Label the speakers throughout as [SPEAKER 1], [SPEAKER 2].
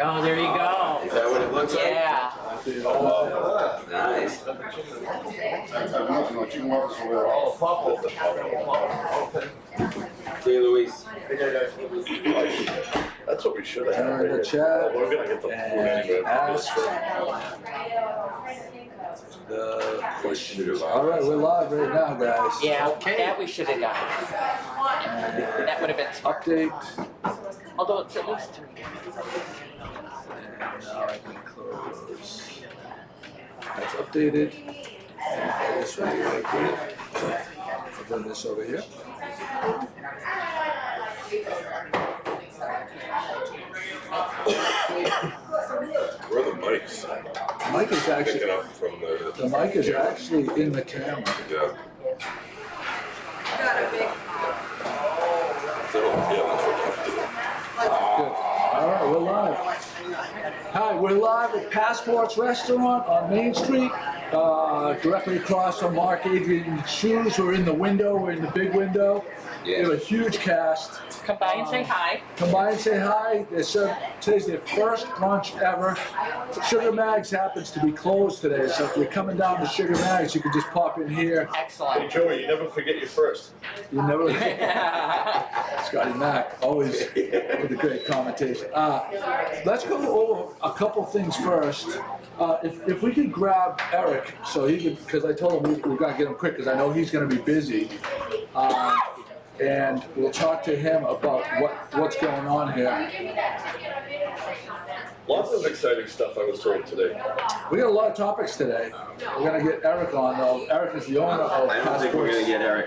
[SPEAKER 1] Oh, there you go.
[SPEAKER 2] Is that what it looks like?
[SPEAKER 1] Yeah.
[SPEAKER 2] Oh, nice. See you, Luis.
[SPEAKER 3] That's what we should have.
[SPEAKER 4] Turn the chat.
[SPEAKER 3] We're gonna get the food anyway.
[SPEAKER 4] Ask the question. All right, we're live right now, guys.
[SPEAKER 1] Yeah, that we should have done. That would have been smart.
[SPEAKER 4] Update.
[SPEAKER 1] Although it's at least 3 days.
[SPEAKER 4] And now I can close. That's updated. And this will be right here. I'll bring this over here.
[SPEAKER 3] Where are the mics?
[SPEAKER 4] The mic is actually
[SPEAKER 3] Picking up from
[SPEAKER 4] the mic is actually in the camera.
[SPEAKER 3] Yeah.
[SPEAKER 5] Got a big.
[SPEAKER 4] Good. All right, we're live. Hi, we're live at Passports Restaurant on Main Street, directly across from Mark Adrian's shoes. We're in the window. We're in the big window. We have a huge cast.
[SPEAKER 1] Come by and say hi.
[SPEAKER 4] Come by and say hi. Today's their first brunch ever. Sugar Mags happens to be closed today, so if you're coming down to Sugar Mags, you can just pop in here.
[SPEAKER 3] Hey
[SPEAKER 1] Excellent.
[SPEAKER 3] Joey, you never forget your first.
[SPEAKER 4] You never Scotty Mac, always with a great commentation. Let's go over a couple things first. If we could grab Eric, so he could, because I told him we're gonna get him quick, because I know he's gonna be busy. And we'll talk to him about what's going on here.
[SPEAKER 3] Lots of exciting stuff I was told today.
[SPEAKER 4] We got a lot of topics today. We're gonna get Eric on though. Eric is the owner of
[SPEAKER 2] I don't think we're
[SPEAKER 4] Passports.
[SPEAKER 2] gonna get Eric.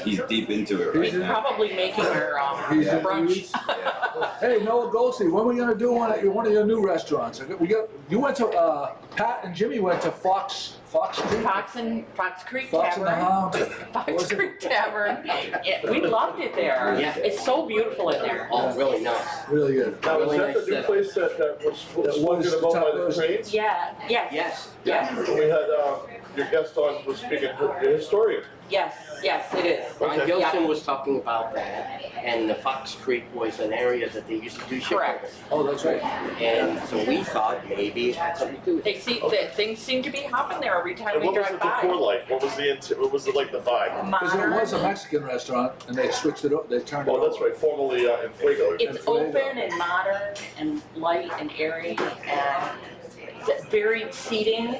[SPEAKER 2] He's deep into it right
[SPEAKER 1] He's
[SPEAKER 2] now.
[SPEAKER 1] probably making her
[SPEAKER 4] He's in
[SPEAKER 1] brunch.
[SPEAKER 4] Hey, Noah Goldstein, when are we gonna do one at one of your new restaurants? You went to Pat and Jimmy went to Fox Creek.
[SPEAKER 1] Fox Creek
[SPEAKER 4] Fox and the
[SPEAKER 1] Tavern.
[SPEAKER 4] Hound.
[SPEAKER 1] Fox Creek Tavern. Yeah, we loved it there.
[SPEAKER 6] Yeah.
[SPEAKER 1] It's so beautiful in there.
[SPEAKER 6] Oh, really nice.
[SPEAKER 4] Really good.
[SPEAKER 3] Now,
[SPEAKER 6] Really
[SPEAKER 3] is that
[SPEAKER 6] nice
[SPEAKER 3] the new
[SPEAKER 6] setup.
[SPEAKER 3] place that was spoken about by the trains?
[SPEAKER 1] Yeah, yes.
[SPEAKER 6] Yes.
[SPEAKER 1] Yeah.
[SPEAKER 3] We had your guest on was speaking, the historian.
[SPEAKER 1] Yes, it is.
[SPEAKER 6] Ron
[SPEAKER 3] Okay.
[SPEAKER 6] Gilson was talking about that, and the Fox Creek was an area that they used to do
[SPEAKER 1] Correct.
[SPEAKER 6] shipments.
[SPEAKER 4] Oh, that's right.
[SPEAKER 6] And so we thought maybe it had something to do with it.
[SPEAKER 1] Things seem to be happening there every time
[SPEAKER 3] And
[SPEAKER 1] we
[SPEAKER 3] what was
[SPEAKER 1] drive
[SPEAKER 3] the decor
[SPEAKER 1] by.
[SPEAKER 3] like? What was the vibe?
[SPEAKER 4] Because it was a
[SPEAKER 1] Modern.
[SPEAKER 4] Mexican restaurant and they switched it up, they turned it
[SPEAKER 3] Oh,
[SPEAKER 4] over.
[SPEAKER 3] that's right, formerly in Fuego.
[SPEAKER 1] It's open and modern and light and airy and varied seating.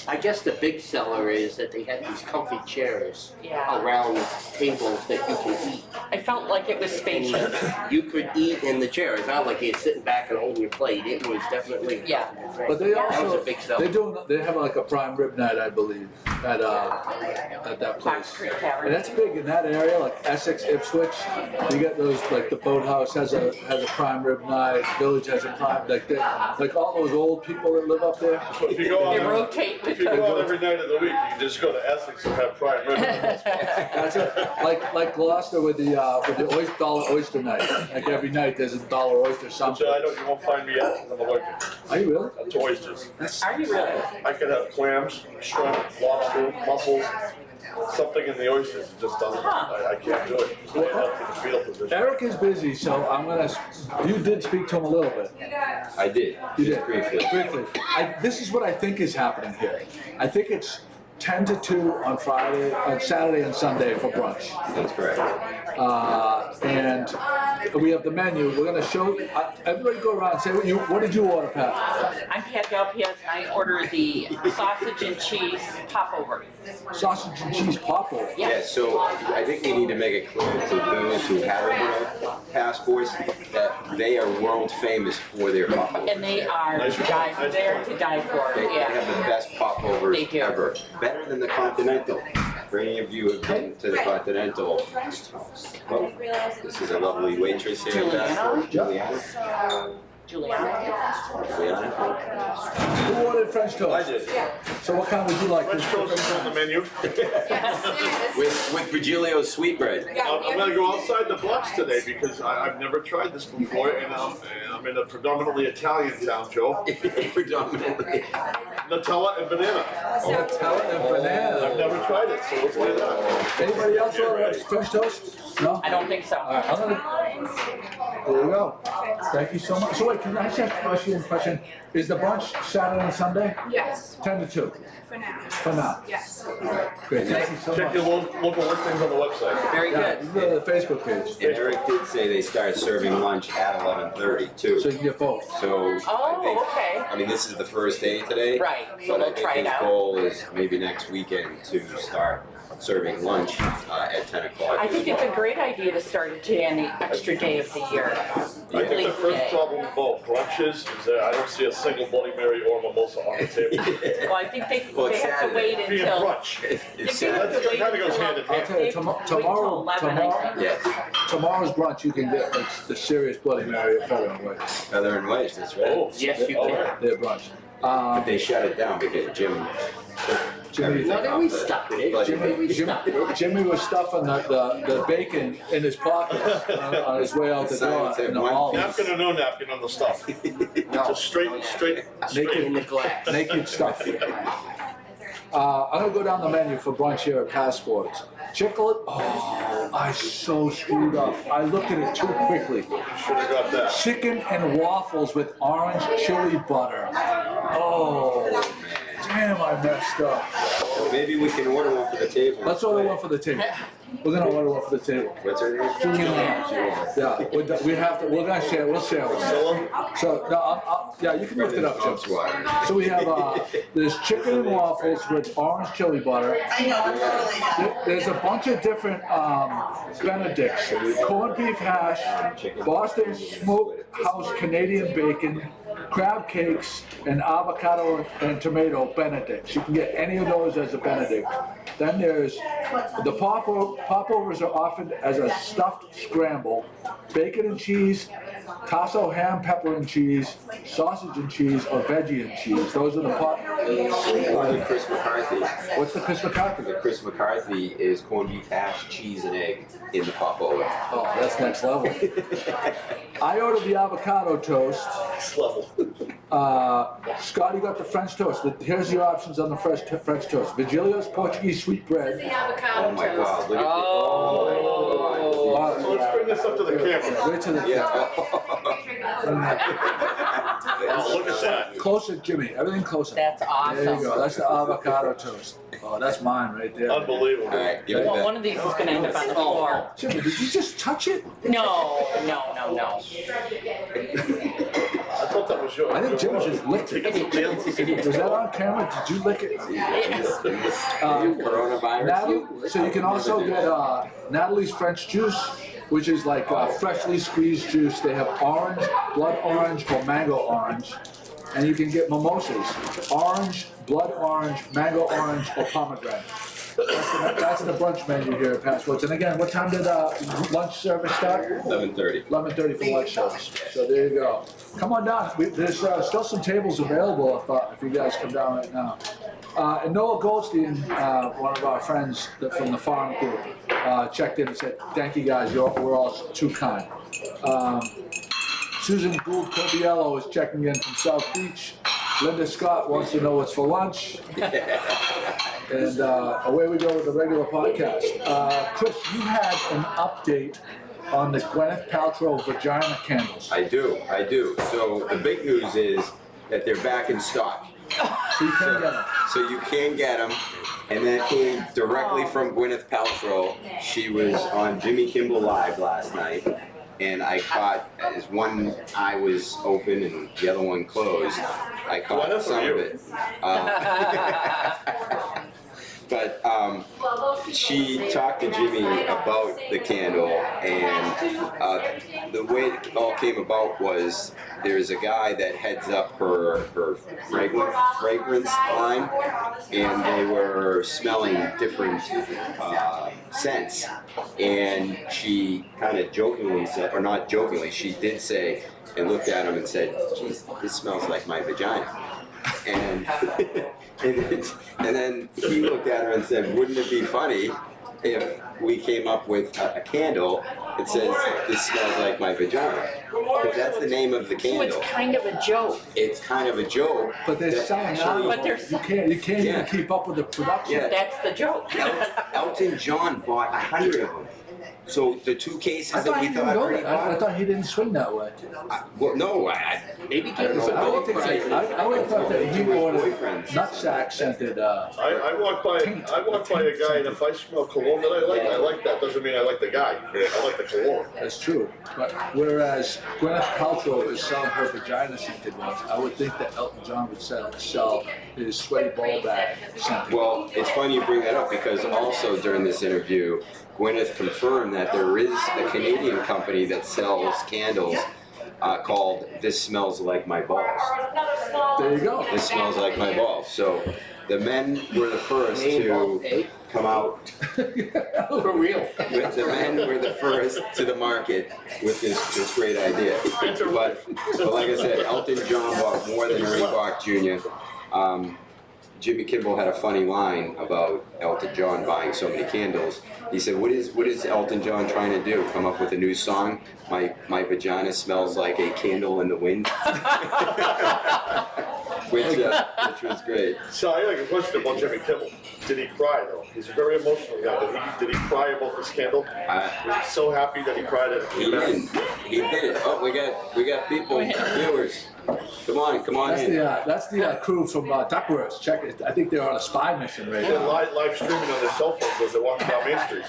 [SPEAKER 6] I guess the big seller is that they had these comfy chairs
[SPEAKER 1] Yeah.
[SPEAKER 6] around tables that you can eat.
[SPEAKER 1] I felt like it was spacious.
[SPEAKER 6] And you could eat in the chair. It's not like you're sitting back and holding your plate. It was definitely a
[SPEAKER 1] Yeah.
[SPEAKER 6] comfortable thing.
[SPEAKER 4] But they
[SPEAKER 6] That was
[SPEAKER 4] also,
[SPEAKER 6] a big seller.
[SPEAKER 4] they have like a prime rib night, I believe, at that place.
[SPEAKER 1] Fox Creek Tavern.
[SPEAKER 4] And that's big in that area, like Essex, Ipswich. You get those, like the Boathouse has a prime rib night, Village has a prime, like all those old people that live up there.
[SPEAKER 3] So if you go
[SPEAKER 1] They
[SPEAKER 3] on,
[SPEAKER 1] rotate
[SPEAKER 3] if you go on every night of the week, you can just go to Essex and have prime rib.
[SPEAKER 4] That's it. Like Gloucester with the dollar oyster night. Like every night there's a dollar oyster
[SPEAKER 3] Which
[SPEAKER 4] something.
[SPEAKER 3] you won't find me at. I'm allergic
[SPEAKER 4] Are you really?
[SPEAKER 3] to oysters.
[SPEAKER 1] Are you really?
[SPEAKER 3] I could have clams, shrimp, lobster, mussels, something in the oysters. It just doesn't. I can't do it. I end up in the fetal position.
[SPEAKER 4] Eric is busy, so you did speak to him a little bit.
[SPEAKER 2] I did.
[SPEAKER 4] You did.
[SPEAKER 2] Briefly.
[SPEAKER 4] This is what I think is happening here. I think it's 10 to 2 on Saturday and Sunday for brunch.
[SPEAKER 2] That's correct.
[SPEAKER 4] And we have the menu. We're going to show, everybody go around and say, what did you order, Pat?
[SPEAKER 1] I'm Pat Galpiaz and I ordered the sausage and cheese popover.
[SPEAKER 4] Sausage and cheese popo.
[SPEAKER 2] Yeah, so I think we need to make it clear to those who have passports that they are world famous for their popovers.
[SPEAKER 1] And they are there to die for.
[SPEAKER 2] They have the
[SPEAKER 1] Yeah.
[SPEAKER 2] best popovers
[SPEAKER 1] They do.
[SPEAKER 2] ever. Better than the Continental. For any of you who have been to the Continental, well, this is a lovely waitress here.
[SPEAKER 1] Juliana?
[SPEAKER 2] Juliana.
[SPEAKER 1] Juliana.
[SPEAKER 2] Juliana.
[SPEAKER 4] Who ordered French toast?
[SPEAKER 3] I did.
[SPEAKER 4] So what kind would you like?
[SPEAKER 3] French toast is on the menu.
[SPEAKER 2] With Virgilio's sweetbread.
[SPEAKER 3] I'm going to go outside the blocks today because I've never tried this before, and I'm in a predominantly Italian town, Joe.
[SPEAKER 2] Predominantly.
[SPEAKER 3] Nutella and banana.
[SPEAKER 4] Nutella and
[SPEAKER 3] I've
[SPEAKER 4] banana.
[SPEAKER 3] never tried it, so let's do that.
[SPEAKER 4] Anybody else order French toast? No?
[SPEAKER 1] I don't think so.
[SPEAKER 4] All right, There you go. Thank you so much. So wait, can I ask you a question? Is the brunch Saturday and Sunday?
[SPEAKER 5] Yes,
[SPEAKER 4] 10 to 2?
[SPEAKER 5] for now.
[SPEAKER 4] For now.
[SPEAKER 5] Yes.
[SPEAKER 4] Great, thank you so
[SPEAKER 3] Check your
[SPEAKER 4] much.
[SPEAKER 3] local listings on the website.
[SPEAKER 1] Very
[SPEAKER 4] Yeah,
[SPEAKER 1] good.
[SPEAKER 4] you go to the Facebook page,
[SPEAKER 2] And Eric did say they start serving lunch at 11:30 too.
[SPEAKER 4] so you can get both.
[SPEAKER 2] So I think,
[SPEAKER 1] okay.
[SPEAKER 2] I mean, this is the first day today.
[SPEAKER 1] Right, so
[SPEAKER 2] But I
[SPEAKER 1] they'll
[SPEAKER 2] think
[SPEAKER 1] try it
[SPEAKER 2] his
[SPEAKER 1] out.
[SPEAKER 2] goal is maybe next weekend to start serving lunch at 10 o'clock.
[SPEAKER 1] I think it's a great idea to start a any extra day of the year.
[SPEAKER 3] I think the
[SPEAKER 1] Leap
[SPEAKER 3] first
[SPEAKER 1] day.
[SPEAKER 3] problem with both brunches is that I don't see a single Bloody Mary or mimosa on the table.
[SPEAKER 1] Well, I think they
[SPEAKER 2] Well, it's
[SPEAKER 1] have to
[SPEAKER 2] Saturday.
[SPEAKER 1] wait
[SPEAKER 3] Being
[SPEAKER 1] until.
[SPEAKER 3] brunch.
[SPEAKER 2] It's
[SPEAKER 1] They have
[SPEAKER 2] Saturday.
[SPEAKER 1] to wait
[SPEAKER 3] That kinda goes
[SPEAKER 1] until-
[SPEAKER 3] hand in
[SPEAKER 4] I'll
[SPEAKER 3] hand.
[SPEAKER 4] tell you,
[SPEAKER 1] Wait till
[SPEAKER 4] tomorrow,
[SPEAKER 1] 11, I think.
[SPEAKER 2] Yeah,
[SPEAKER 4] tomorrow's brunch, you can get like the serious Bloody Mary at Feather and Wedge.
[SPEAKER 2] feather and wedge, that's right.
[SPEAKER 3] Oh,
[SPEAKER 6] Yes, you
[SPEAKER 3] all
[SPEAKER 6] can.
[SPEAKER 3] right.
[SPEAKER 4] Their brunch.
[SPEAKER 2] But they shut it down because Jim took
[SPEAKER 4] Jimmy-
[SPEAKER 2] everything
[SPEAKER 6] No, they
[SPEAKER 2] off
[SPEAKER 6] we
[SPEAKER 2] the
[SPEAKER 6] stuck with it.
[SPEAKER 2] Bloody Mary.
[SPEAKER 4] Jimmy was stuffing the bacon in his pocket on his way out the door in the mall.
[SPEAKER 3] Napkin or no napkin on the stuff? Just straight.
[SPEAKER 6] In the glass.
[SPEAKER 4] Naked stuff. I'm gonna go down the menu for brunch here at Passports. Chicklet, oh, I so screwed up. I looked at it too quickly.
[SPEAKER 3] Should've got that.
[SPEAKER 4] Chicken and waffles with orange chili butter. Oh, damn, I messed up.
[SPEAKER 2] Well, maybe we can order one for the table.
[SPEAKER 4] Let's order one for the table. We're gonna order one for the table.
[SPEAKER 2] What's her name?
[SPEAKER 4] Yeah, we're gonna share, we'll share one.
[SPEAKER 3] Priscilla?
[SPEAKER 4] So, no, yeah, you can lift it up, Jim. So we have, there's chicken and waffles with orange chili butter. There's a bunch of different Benedicts, corned beef hash, Boston Smokehouse Canadian bacon, crab cakes, and avocado and tomato Benedicts. You can get any of those as a Benedict. Then there's the popovers are offered as a stuffed scramble, bacon and cheese, tasso ham, pepper and cheese, sausage and cheese, or veggie and cheese. Those are the
[SPEAKER 2] Or the Chris McCarthy.
[SPEAKER 4] What's the Chris McCarthy?
[SPEAKER 2] The Chris McCarthy is corned beef hash, cheese, and egg in the popover.
[SPEAKER 4] Oh, that's next level. I ordered the avocado toast.
[SPEAKER 3] Next level.
[SPEAKER 4] Scotty got the French toast. Here's the options on the French toast. Virgilio's Portuguese sweet bread.
[SPEAKER 2] Oh my God! Look at
[SPEAKER 3] So let's bring this up to the camera.
[SPEAKER 4] Wait till the
[SPEAKER 2] Yeah.
[SPEAKER 3] Oh, look at that.
[SPEAKER 4] closer, Jimmy. Everything closer.
[SPEAKER 1] That's awesome.
[SPEAKER 4] There you go. That's the avocado toast. Oh, that's mine right there.
[SPEAKER 3] Unbelievable.
[SPEAKER 2] All right, give it
[SPEAKER 1] Well,
[SPEAKER 2] back.
[SPEAKER 1] one of these is gonna end up on the floor.
[SPEAKER 4] Jimmy, did you just touch it?
[SPEAKER 1] No.
[SPEAKER 3] I thought that was yours.
[SPEAKER 4] I think Jimmy just licked it. Was that on camera? Did you lick it?
[SPEAKER 2] Coronavirus.
[SPEAKER 4] Natalie, so you can also get Natalie's French juice, which is like freshly squeezed juice. They have orange, blood orange, or mango orange. And you can get mimosas, orange, blood orange, mango orange, or pomegranate. That's the brunch menu here at Passports. And again, what time did lunch service start?
[SPEAKER 2] 11:30.
[SPEAKER 4] 11:30 for lunch service. So there you go. Come on down. There's still some tables available if you guys come down right now. And Noah Goldstein, one of our friends from the farm group, checked in and said, "Thank you guys. We're all too kind." Susan Gould Cobiello is checking in from South Beach. Linda Scott wants to know what's for lunch. And away we go with the regular podcast. Chris, you had an update on the Gwyneth Paltrow vagina candles.
[SPEAKER 2] I do. So the big news is that they're back in stock.
[SPEAKER 4] So you can get them.
[SPEAKER 2] So you can get them, and that came directly from Gwyneth Paltrow. She was on Jimmy Kimmel Live last night, and I caught, as one eye was open and the other one closed, I caught
[SPEAKER 3] Gwyneth or
[SPEAKER 2] some
[SPEAKER 3] you?
[SPEAKER 2] of it. But she talked to Jimmy about the candle, and the way it all came about was there's a guy that heads up her fragrance line, and they were smelling different scents, and she kind of jokingly said, or not jokingly, she did say, and looked at him and said, "Geez, this smells like my vagina." And and then he looked at her and said, "Wouldn't it be funny if we came up with a candle that says this smells like my vagina?" Because that's the name of the
[SPEAKER 1] So
[SPEAKER 2] candle.
[SPEAKER 1] it's kind of a joke.
[SPEAKER 2] It's kind of a joke.
[SPEAKER 4] But they're
[SPEAKER 2] that
[SPEAKER 4] selling out.
[SPEAKER 2] actually-
[SPEAKER 1] But they're
[SPEAKER 4] You can't
[SPEAKER 2] Yeah.
[SPEAKER 4] even keep up with the production.
[SPEAKER 2] Yeah.
[SPEAKER 1] That's the joke.
[SPEAKER 2] Elton John bought 100 of them. So the two cases
[SPEAKER 4] I
[SPEAKER 2] that
[SPEAKER 4] thought
[SPEAKER 2] we
[SPEAKER 4] he didn't
[SPEAKER 2] thought
[SPEAKER 4] go
[SPEAKER 2] Ernie
[SPEAKER 4] there. I
[SPEAKER 2] bought.
[SPEAKER 4] thall he didn't swing that way.
[SPEAKER 2] Well, no,
[SPEAKER 6] Maybe
[SPEAKER 2] I don't
[SPEAKER 6] give us
[SPEAKER 2] know.
[SPEAKER 6] a
[SPEAKER 4] I would
[SPEAKER 6] gold
[SPEAKER 4] think
[SPEAKER 6] prize.
[SPEAKER 4] I would have thought that he
[SPEAKER 2] Two of his
[SPEAKER 4] ordered
[SPEAKER 2] boyfriends.
[SPEAKER 4] nutsack scented.
[SPEAKER 3] I walk by a guy, and if I smell cologne that I like that. Doesn't mean I like the guy. I like the cologne.
[SPEAKER 4] That's true. But whereas Gwyneth Paltrow is selling her vagina scented ones, I would think that Elton John would sell his sweaty ball bag scented.
[SPEAKER 2] Well, it's funny you bring that up because also during this interview, Gwyneth confirmed that there is a Canadian company that sells candles called This Smells Like My Balls.
[SPEAKER 4] There you go.
[SPEAKER 2] This smells like my balls. So the men were the first to come out.
[SPEAKER 6] For real.
[SPEAKER 2] The men were the first to the market with this great idea. But like I said, Elton John bought more than Ernie Bach Jr. Jimmy Kimmel had a funny line about Elton John buying so many candles. He said, "What is Elton John trying to do? Come up with a new song? My vagina smells like a candle in the wind," which was great.
[SPEAKER 3] So I got a question about Jimmy Kimmel. Did he cry though? He's a very emotional guy. Did he cry about this candle? Was he so happy that he cried at
[SPEAKER 2] He did. He did. Oh, we got people, viewers. Come on
[SPEAKER 4] That's
[SPEAKER 2] in.
[SPEAKER 4] that's the crew from Duckworth. Check it. I think they're on a spy mission right
[SPEAKER 3] They're
[SPEAKER 4] now.
[SPEAKER 3] live streaming on their cell phones as they're walking down Main Street.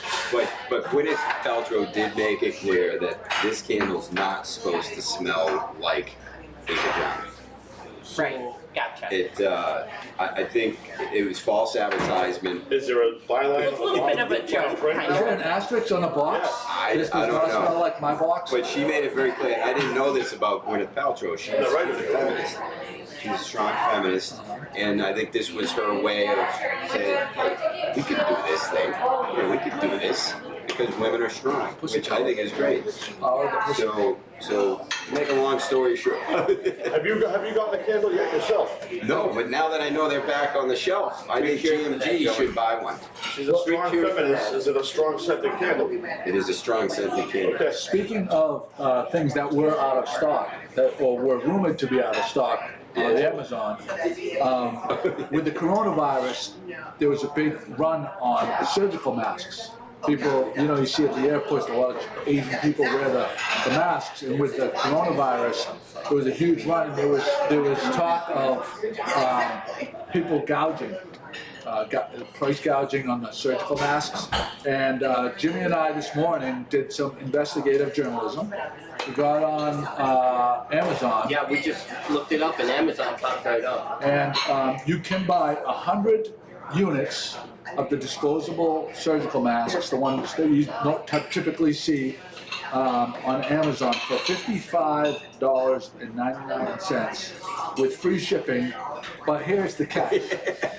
[SPEAKER 2] But Gwyneth Paltrow did make it clear that this candle's not supposed to smell like a vagina.
[SPEAKER 1] Right, gotcha.
[SPEAKER 2] I think it was false advertisement.
[SPEAKER 3] Is there a byline?
[SPEAKER 1] It's a little bit of a joke, kind
[SPEAKER 4] Is there an asterisk on the box? This does
[SPEAKER 2] I don't
[SPEAKER 4] not
[SPEAKER 2] know.
[SPEAKER 4] smell like my box.
[SPEAKER 2] But she made it very clear. I didn't know this about Gwyneth Paltrow. She's a feminist. She's a strong feminist, and I think this was her way of saying, hey, we could do this thing. We could do this because women are strong, which I think is great. So make a long story short.
[SPEAKER 3] Have you gotten a candle yet yourself?
[SPEAKER 2] No, but now that I know they're back on the shelf, I think GMG should buy one.
[SPEAKER 3] She's a strong feminist. Is it a strong scented candle?
[SPEAKER 2] It is a strong scented candle.
[SPEAKER 3] Okay.
[SPEAKER 4] Speaking of things that were out of stock, or were rumored to be out of stock on Amazon, with the coronavirus, there was a big run on surgical masks. People, you see at the airports, a lot of Asian people wear the masks, and with the coronavirus, there was a huge run. There was talk of people gouging. Price gouging on the surgical masks. And Jimmy and I this morning did some investigative journalism. We got on Amazon.
[SPEAKER 6] Yeah, we just looked it up and Amazon popped right up.
[SPEAKER 4] And you can buy 100 units of the disposable surgical masks, the ones that you don't typically see on Amazon for $55.99 with free shipping. But here's the catch.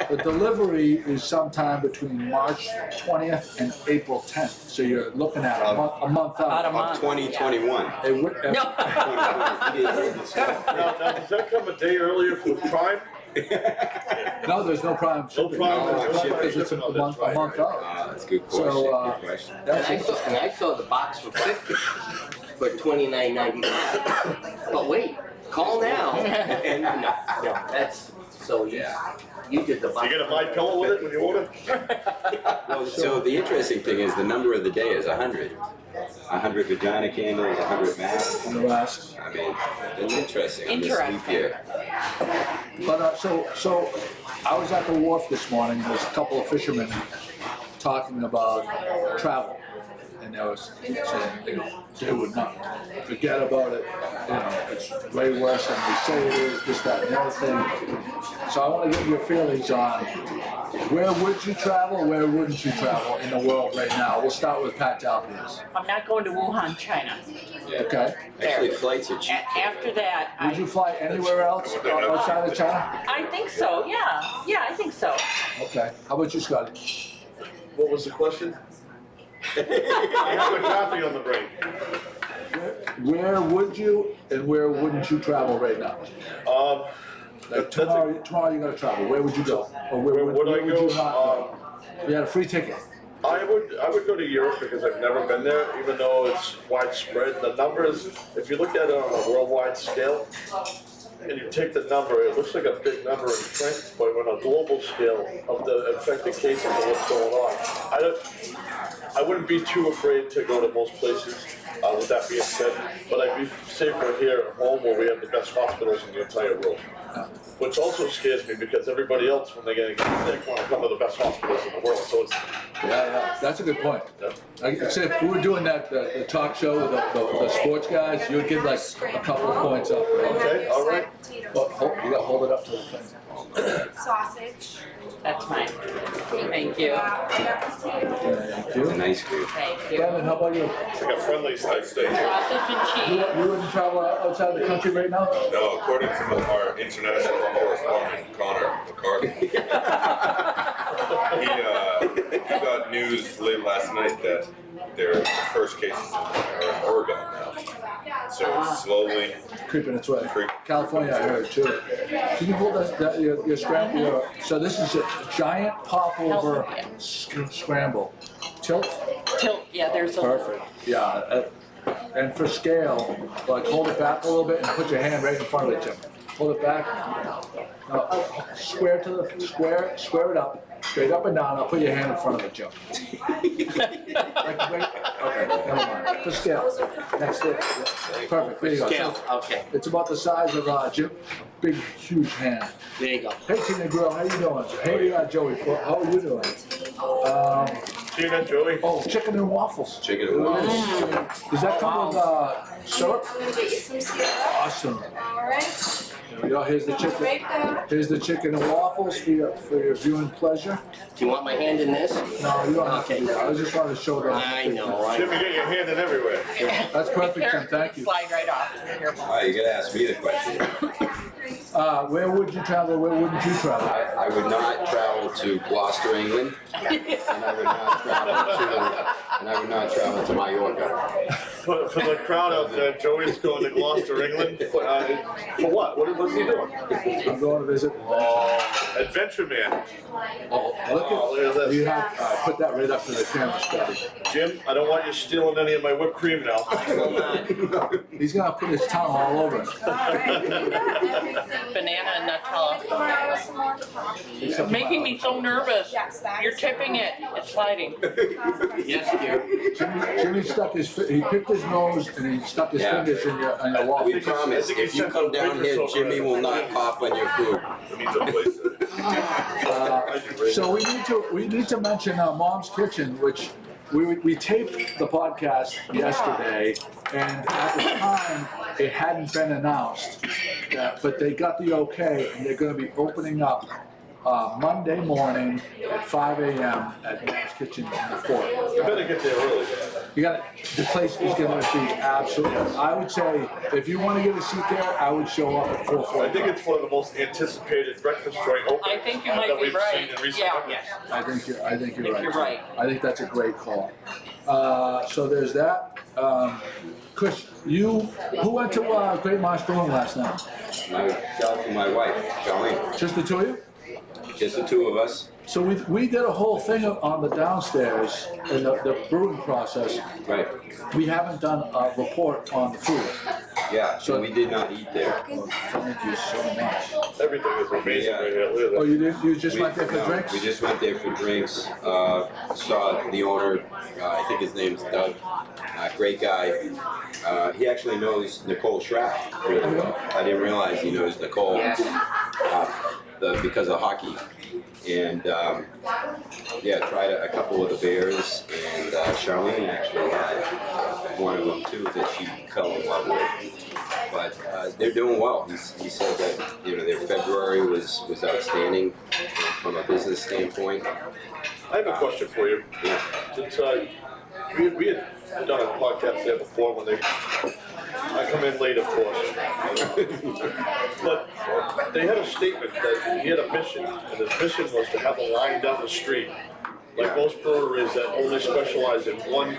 [SPEAKER 4] The delivery is sometime between March 20th and April 10th. So you're looking at a month out.
[SPEAKER 1] About a
[SPEAKER 2] Of
[SPEAKER 1] month.
[SPEAKER 2] 2021.
[SPEAKER 1] No.
[SPEAKER 3] Now, does that come a day earlier for Prime?
[SPEAKER 4] No, there's no Prime shipping.
[SPEAKER 3] Prime
[SPEAKER 4] Because it's a
[SPEAKER 3] shipping.
[SPEAKER 4] month out.
[SPEAKER 2] That's a good question.
[SPEAKER 4] So,
[SPEAKER 2] good question.
[SPEAKER 4] That's
[SPEAKER 6] And I saw the box for $50 for $29.95. But wait, call now. And no, that's so you did the box.
[SPEAKER 3] You get a My Pillow with it when you order?
[SPEAKER 2] Well, so the interesting thing is the number of the day is 100. 100 vagina candles, 100 masks.
[SPEAKER 4] on the masks.
[SPEAKER 2] I mean, it's interesting on this leap year.
[SPEAKER 4] But so I was at the wharf this morning. There was a couple of fishermen talking about travel, and they was saying, they would not forget about it. It's way worse than we say it is. This, that, and the other thing. So I want to get your feelings on where would you travel, where wouldn't you travel in the world right now. We'll start with Pat Talpias.
[SPEAKER 1] I'm not going to Wuhan, China.
[SPEAKER 4] Okay.
[SPEAKER 2] Actually, flights are cheap.
[SPEAKER 1] After that,
[SPEAKER 4] Would you fly anywhere else outside of China?
[SPEAKER 1] I think so, yeah. Yeah, I think so.
[SPEAKER 4] Okay. How about you, Scotty?
[SPEAKER 3] What was the question? I have a coffee on the break.
[SPEAKER 4] Where would you and where wouldn't you travel right now? Like tomorrow you got to travel. Where would you go? Or where
[SPEAKER 3] Would I
[SPEAKER 4] would
[SPEAKER 3] go?
[SPEAKER 4] you not go? You had a free ticket.
[SPEAKER 3] I would go to Europe because I've never been there, even though it's widespread. The numbers, if you look at it on a worldwide scale, and you take the number, it looks like a big number in print, but on a global scale of the infected cases and what's going on, I wouldn't be too afraid to go to most places, with that being said, but I'd be safer here at home where we have the best hospitals in the entire world. Which also scares me because everybody else, when they get sick, want to come to the best hospitals in the world, so it's.
[SPEAKER 4] Yeah, that's a good point. I'd say if we were doing that, the talk show with the sports guys, you would get like a couple of points up.
[SPEAKER 3] Okay, all right.
[SPEAKER 4] But you gotta hold it up to the thing.
[SPEAKER 5] Sausage.
[SPEAKER 1] That's mine. Thank you.
[SPEAKER 4] Thank you.
[SPEAKER 2] An ice cream.
[SPEAKER 1] Thank you.
[SPEAKER 4] Brandon, how about you?
[SPEAKER 3] It's like a friendly type stage.
[SPEAKER 1] Sausage and
[SPEAKER 4] You
[SPEAKER 1] cheese.
[SPEAKER 4] wouldn't travel outside the country right now?
[SPEAKER 7] No, according to our international correspondent, Connor McCarthy, he got news late last night that their first cases are in Oregon now. So it's slowly
[SPEAKER 4] Creeping its way.
[SPEAKER 7] creeping.
[SPEAKER 4] California, I heard too. Can you hold your scramble? So this is a giant popover scramble. Tilt?
[SPEAKER 1] Tilt, yeah, there's a.
[SPEAKER 4] Perfect. Yeah. And for scale, like hold it back a little bit and put your hand right in front of it, Jim. Hold it back. No, square to the square it up, straight up and down. I'll put your hand in front of it, Jim. Like, right, okay, never mind. For scale. Next it. Yeah. Perfect. There you go.
[SPEAKER 6] Scale,
[SPEAKER 4] So
[SPEAKER 6] okay,
[SPEAKER 4] it's about the size of Jim. Big, huge hand.
[SPEAKER 6] there you go.
[SPEAKER 4] Hey, Tina Grill, how you doing? Hey, Joey, how are you doing?
[SPEAKER 3] Tina, Joey.
[SPEAKER 4] Oh, chicken and waffles.
[SPEAKER 2] Chicken and waffles.
[SPEAKER 4] Does that come with syrup?
[SPEAKER 5] I'm gonna get you some syrup.
[SPEAKER 4] Awesome.
[SPEAKER 5] All right.
[SPEAKER 4] There we go. Here's the chicken.
[SPEAKER 5] Right there.
[SPEAKER 4] Here's the chicken and waffles for your viewing pleasure.
[SPEAKER 6] Do you want my hand in this?
[SPEAKER 4] No, you don't have
[SPEAKER 6] Okay.
[SPEAKER 4] to. I was just trying to show them.
[SPEAKER 6] I know,
[SPEAKER 3] Jimmy, get your hand in everywhere.
[SPEAKER 4] That's perfect, Jim. Thank you.
[SPEAKER 1] Slide right off. Careful.
[SPEAKER 2] All right, you gotta ask me the question.
[SPEAKER 4] Where would you travel? Where wouldn't you travel?
[SPEAKER 2] I would not travel to Gloucester, England, and I would not travel to Mallorca.
[SPEAKER 3] For the crowd out there, Joey's going to Gloucester, England. For what? What's he doing?
[SPEAKER 4] I'm going to visit.
[SPEAKER 3] Adventure Man.
[SPEAKER 4] Oh,
[SPEAKER 3] Look at
[SPEAKER 4] you
[SPEAKER 3] this.
[SPEAKER 4] have put that right up to the camera, Scotty.
[SPEAKER 3] Jim, I don't want you stealing any of my whipped cream now.
[SPEAKER 4] He's gonna put his tongue all over it.
[SPEAKER 5] All right.
[SPEAKER 1] Banana and Nutella. You're making me so nervous.
[SPEAKER 5] Yes, that
[SPEAKER 1] You're
[SPEAKER 5] is-
[SPEAKER 1] tipping it. It's sliding.
[SPEAKER 6] Yes, dear.
[SPEAKER 4] Jimmy stuck he picked his nose and he stuck his
[SPEAKER 2] Yeah.
[SPEAKER 4] fingers in your waffle.
[SPEAKER 2] We promise, if you come down here, Jimmy will not cough on your food.
[SPEAKER 7] It needs a place to.
[SPEAKER 4] So we need to mention Mom's Kitchen, which we taped the podcast yesterday, and at the time it hadn't been announced, but they got the okay, and they're going to be opening up Monday morning at 5 a.m. at Mom's Kitchen in the Fort.
[SPEAKER 3] You better get there early.
[SPEAKER 4] The place is going to be absolutely. I would say if you want to get a seat there, I would show up at 4:45.
[SPEAKER 3] I think it's one of the most anticipated breakfast joint openings
[SPEAKER 1] I think you might
[SPEAKER 3] that
[SPEAKER 1] be
[SPEAKER 3] we've
[SPEAKER 1] right.
[SPEAKER 3] seen in recent
[SPEAKER 1] Yeah.
[SPEAKER 3] memory.
[SPEAKER 4] I think you're right.
[SPEAKER 1] You're right.
[SPEAKER 4] I think that's a great call. So there's that. Chris, who went to Great Marsh Brewing last night?
[SPEAKER 2] Myself and my wife, Charlene,
[SPEAKER 4] Just the two of you?
[SPEAKER 2] just the two of us.
[SPEAKER 4] So we did a whole thing on the downstairs in the brewing process.
[SPEAKER 2] Right.
[SPEAKER 4] We haven't done a report on the food.
[SPEAKER 2] Yeah, so we did not eat there.
[SPEAKER 4] Well, thank you so much.
[SPEAKER 3] Everything is amazing
[SPEAKER 2] Yeah.
[SPEAKER 3] right here. Look
[SPEAKER 4] Oh,
[SPEAKER 3] at
[SPEAKER 4] you didn't? You just went there for
[SPEAKER 2] No,
[SPEAKER 4] drinks?
[SPEAKER 2] We just went there for drinks. Saw the owner, I think his name's Doug, great guy. He actually knows Nicole Schrapp really well. I didn't realize he knows Nicole because of hockey. And yeah, tried a couple of the beers, and Charlene actually had one of them too that she fell in love with. But they're doing well. He said that their February was outstanding from a business standpoint.
[SPEAKER 3] I have a question for you.
[SPEAKER 2] Yeah.
[SPEAKER 3] Since we had done a podcast there before when I come in late, of course. But they had a statement that he had a mission, and his mission was to have a line down the street like most breweries that only specialize in one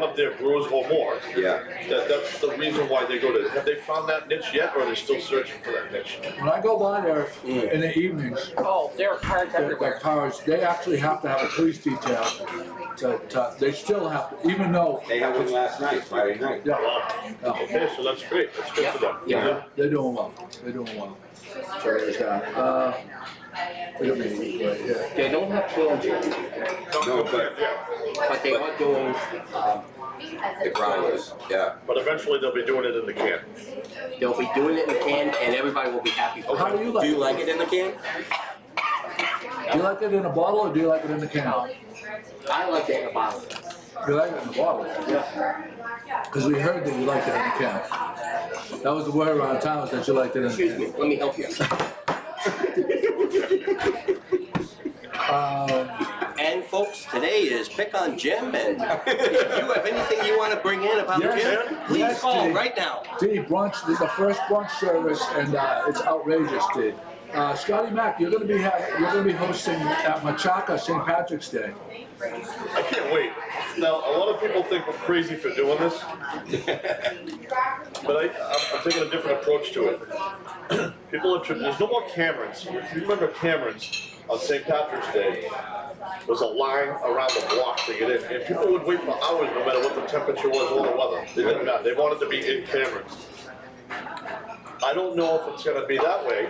[SPEAKER 3] of their brews or more.
[SPEAKER 2] Yeah.
[SPEAKER 3] That's the reason why they go to. Have they found that niche yet, or are they still searching for that niche?
[SPEAKER 4] When I go by there in the evenings,
[SPEAKER 1] Oh, there are cars
[SPEAKER 4] the
[SPEAKER 1] everywhere.
[SPEAKER 4] cars, they actually have to have a police detail. They still have to, even though,
[SPEAKER 2] They had one last night, Friday night.
[SPEAKER 4] yeah,
[SPEAKER 3] Well, okay, so that's great. That's good for them.
[SPEAKER 6] Yeah.
[SPEAKER 4] they're doing well. They're doing well. So there's that. Look at me right here.
[SPEAKER 6] They don't have cans yet,
[SPEAKER 2] No, but
[SPEAKER 6] but they are doing,
[SPEAKER 2] the grinders, yeah.
[SPEAKER 3] But eventually they'll be doing it in the can.
[SPEAKER 6] they'll be doing it in the can and everybody will be happy for
[SPEAKER 4] How
[SPEAKER 6] it.
[SPEAKER 4] do you like
[SPEAKER 2] Do
[SPEAKER 4] it?
[SPEAKER 2] you like it in the can?
[SPEAKER 4] Do you like it in a bottle or do you like it in the can?
[SPEAKER 6] I like it in a bottle.
[SPEAKER 4] You like it in the bottle? Because we heard that you liked it in the can. That was the word around town, is that you liked it in the
[SPEAKER 6] Excuse
[SPEAKER 4] can.
[SPEAKER 6] me, let me help you. And folks, today is Pick on Jim, and if you have anything you want to bring in about
[SPEAKER 4] Yes,
[SPEAKER 6] Jim, please
[SPEAKER 4] yes,
[SPEAKER 6] call
[SPEAKER 4] Dave.
[SPEAKER 6] right now.
[SPEAKER 4] D, brunch, this is the first brunch service, and it's outrageous, D. Scotty Mac, you're gonna be hosting at Machaca St. Patrick's Day.
[SPEAKER 3] I can't wait. Now, a lot of people think we're crazy for doing this, but I'm taking a different approach to it. There's no more Camerons. If you remember Camerons on St. Patrick's Day, there was a line around the block to get in, and people would wait for hours no matter what the temperature was or the weather. They didn't matter. They wanted to be in Camerons. I don't know if it's gonna be that way,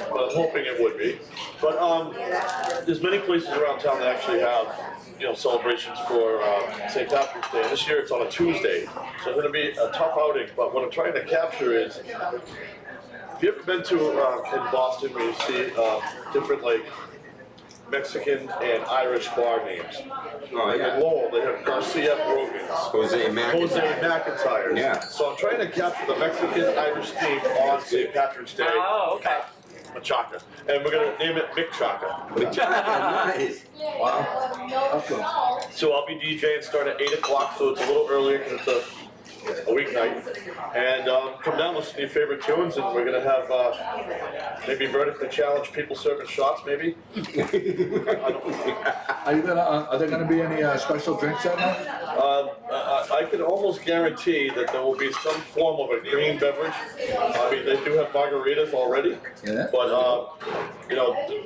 [SPEAKER 3] but I'm hoping it would be. But there's many places around town that actually have, celebrations for St. Patrick's Day. This year it's on a Tuesday, so it's gonna be a tough outing. But what I'm trying to capture is, if you ever been to in Boston where you see different like Mexican and Irish bar names.
[SPEAKER 2] Oh,
[SPEAKER 3] Like
[SPEAKER 2] yeah.
[SPEAKER 3] in Lowell, they have Garcia Brogan's.
[SPEAKER 2] Jose McIntyre.
[SPEAKER 3] Jose McIntyre's.
[SPEAKER 2] Yeah.
[SPEAKER 3] So I'm trying to capture the Mexican-Irish theme on St. Patrick's Day.
[SPEAKER 1] Oh, okay.
[SPEAKER 3] Machaca. And we're gonna name it Mick Chaka.
[SPEAKER 2] Nice.
[SPEAKER 4] Wow. Okay.
[SPEAKER 3] So I'll be DJing start at 8 o'clock, so it's a little earlier because it's a weeknight. And come down, listen to your favorite tunes, and we're gonna have maybe vertically challenged people serving shots, maybe.
[SPEAKER 4] Are there gonna be any special drinks that night?
[SPEAKER 3] I can almost guarantee that there will be some form of a green beverage. I mean, they do have margaritas already,
[SPEAKER 4] Yeah.
[SPEAKER 3] but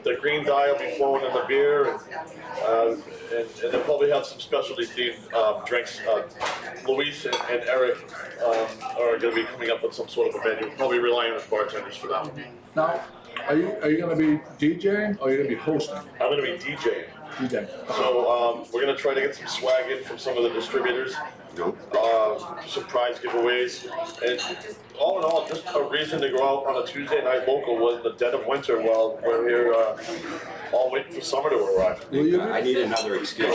[SPEAKER 3] the green dye will be flowing in the beer, and they'll probably have some specialty themed drinks. Luis and Eric are going to be coming up with some sort of a menu. Probably relying on the bartenders for that.
[SPEAKER 4] Now, are you gonna be DJing or are you gonna be hosting?
[SPEAKER 3] I'm going to be DJing.
[SPEAKER 4] DJing.
[SPEAKER 3] So we're going to try to get some swag in from some of the distributors.
[SPEAKER 2] No.
[SPEAKER 3] Some prize giveaways, and all in all, just a reason to go out on a Tuesday night local in the dead of winter while we're here, all waiting for summer to arrive.
[SPEAKER 4] Will you
[SPEAKER 2] I
[SPEAKER 4] be?
[SPEAKER 2] need another excuse.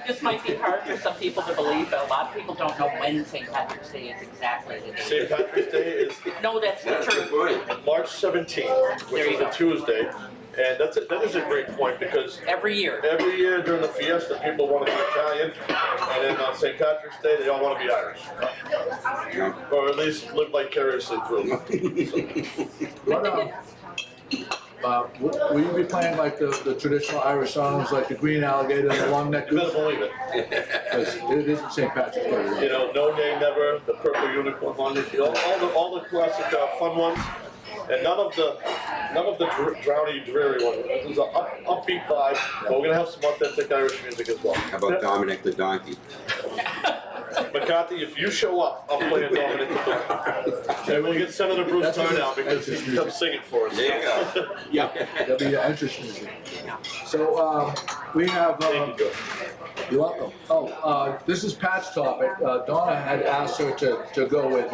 [SPEAKER 1] This might be hard for some people to believe, but a lot of people don't know when St. Patrick's Day is exactly.
[SPEAKER 3] St. Patrick's Day is
[SPEAKER 1] No, that's the
[SPEAKER 2] That's a good
[SPEAKER 1] truth.
[SPEAKER 2] point.
[SPEAKER 3] March 17th, which
[SPEAKER 1] There
[SPEAKER 3] is
[SPEAKER 1] you
[SPEAKER 3] a
[SPEAKER 1] go.
[SPEAKER 3] Tuesday, and that is a great point because
[SPEAKER 1] Every year.
[SPEAKER 3] every year during the fiesta, people want to be Italian, and then on St. Patrick's Day, they all want to be Irish,
[SPEAKER 2] Yeah.
[SPEAKER 3] or at least live vicariously through.
[SPEAKER 4] What, will you be playing like the traditional Irish songs, like the Green Alligator and the Long Neck
[SPEAKER 3] You better
[SPEAKER 4] Goose?
[SPEAKER 3] believe it.
[SPEAKER 4] Because it isn't St. Patrick's Day.
[SPEAKER 3] You
[SPEAKER 4] Right?
[SPEAKER 3] know, No Nay Never, the Purple Unicorn one, all the classic fun ones, and none of the drowny, dreary ones. There's an upbeat vibe, but we're gonna have some authentic Irish music as well.
[SPEAKER 2] How about Dominic the Donkey?
[SPEAKER 3] McCarthy, if you show up, I'm playing Dominic the Donkey. And we'll get Senator Bruce
[SPEAKER 4] That's
[SPEAKER 3] Tarr
[SPEAKER 4] what
[SPEAKER 3] down
[SPEAKER 4] it's-
[SPEAKER 3] because
[SPEAKER 4] that's
[SPEAKER 3] he
[SPEAKER 4] his
[SPEAKER 3] can come sing it for us.
[SPEAKER 2] There you go.
[SPEAKER 6] Yeah.
[SPEAKER 4] That'll be your entrance music. So we have.
[SPEAKER 3] Thank you, Joe.
[SPEAKER 4] You're welcome. Oh, this is Pat's topic. Donna had asked her to go with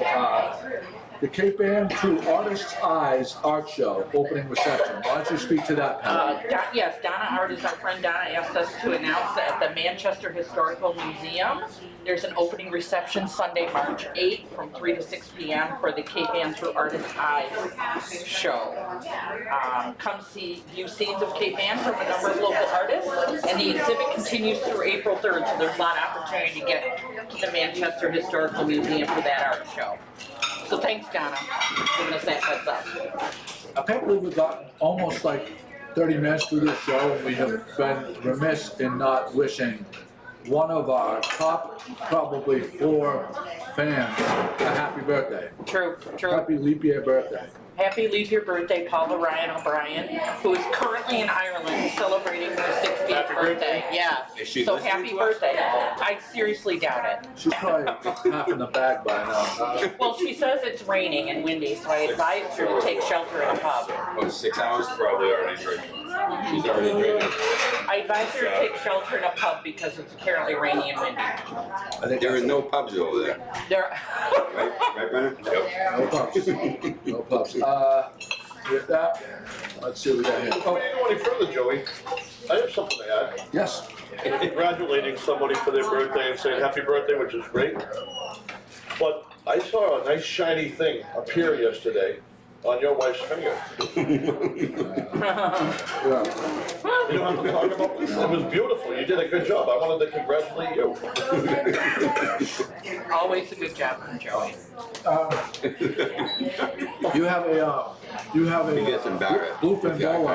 [SPEAKER 4] the Cape Ann Through Artist's Eyes art show opening reception. Why don't you speak to that, Pat?
[SPEAKER 1] Yes, Donna Art is our friend. Donna asked us to announce that at the Manchester Historical Museum, there's an opening reception Sunday, March 8th from 3 to 6 p.m. for the Cape Ann Through Artist's Eyes show. Come view scenes of Cape Ann from a number of local artists, and the exhibit continues through April 3rd, so there's a lot of opportunity to get to the Manchester Historical Museum for that art show. So thanks, Donna, for giving us that heads up.
[SPEAKER 4] I can't believe we've got almost like 30 minutes through this show, and we have been remiss in not wishing one of our top, probably 4 fans a happy birthday.
[SPEAKER 1] True, true.
[SPEAKER 4] Happy leap year birthday.
[SPEAKER 1] Happy leap year birthday, Paula Ryan O'Brien, who is currently in Ireland celebrating her 60th
[SPEAKER 3] Happy
[SPEAKER 1] birthday.
[SPEAKER 3] birthday.
[SPEAKER 1] Yeah.
[SPEAKER 2] Is she
[SPEAKER 1] So
[SPEAKER 2] listening
[SPEAKER 1] happy
[SPEAKER 2] to us?
[SPEAKER 1] birthday. I seriously doubt it.
[SPEAKER 4] She's probably half in the bag by now.
[SPEAKER 1] Well, she says it's raining and windy, so I advised her to take shelter in a pub.
[SPEAKER 2] Oh, 6 hours?
[SPEAKER 7] Probably already drinking.
[SPEAKER 2] She's already drinking.
[SPEAKER 1] I advised her to take shelter in a pub because it's apparently rainy and windy.
[SPEAKER 4] I think
[SPEAKER 2] There are no pubs over there,
[SPEAKER 1] There.
[SPEAKER 2] right, Brennan?
[SPEAKER 7] Yep.
[SPEAKER 4] no pups. No pups. With that, let's see what we got here.
[SPEAKER 3] Before you go any further, Joey, I have something to add.
[SPEAKER 4] Yes.
[SPEAKER 3] Congratulating somebody for their birthday and saying happy birthday, which is great. But I saw a nice shiny thing appear yesterday on your wife's finger.
[SPEAKER 4] Yeah.
[SPEAKER 3] You don't have to talk about this. It was beautiful. You did a good job. I wanted to congratulate you.
[SPEAKER 1] Always a good job from Joey.
[SPEAKER 4] You have a
[SPEAKER 2] He gets embarrassed.
[SPEAKER 4] bluefin
[SPEAKER 2] with that kind of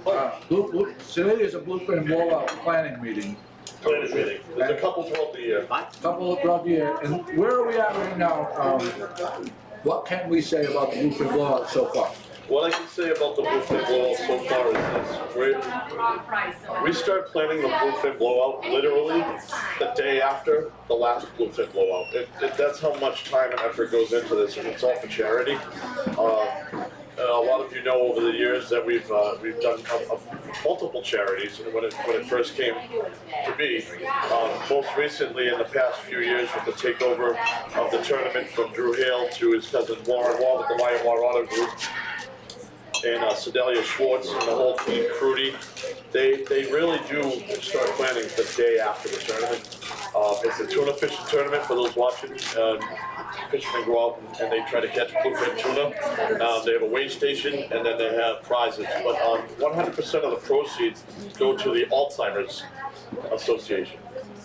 [SPEAKER 4] blowout.
[SPEAKER 2] stuff.
[SPEAKER 4] Today is a bluefin blowout planning meeting.
[SPEAKER 3] Planning meeting. There's a couple throughout the year.
[SPEAKER 4] Couple throughout the year, and where are we at right now? What can we say about the bluefin blowout so far?
[SPEAKER 3] What I can say about the bluefin blowout so far is this. We start planning the bluefin blowout literally the day after the last bluefin blowout. That's how much time and effort goes into this, and it's all for charity. And a lot of you know over the years that we've done multiple charities when it first came to be. Most recently, in the past few years, with the takeover of the tournament from Drew Hale to his cousin Warren Wall with the Lion War Auto Group, and Sedalia Schwartz and the whole team, Crudy, they really do start planning the day after the tournament. It's a tuna fishing tournament for those watching. Fishermen go out and they try to catch bluefin tuna. They have a weigh station and then they have prizes. But 100% of the proceeds go to the Alzheimer's Association.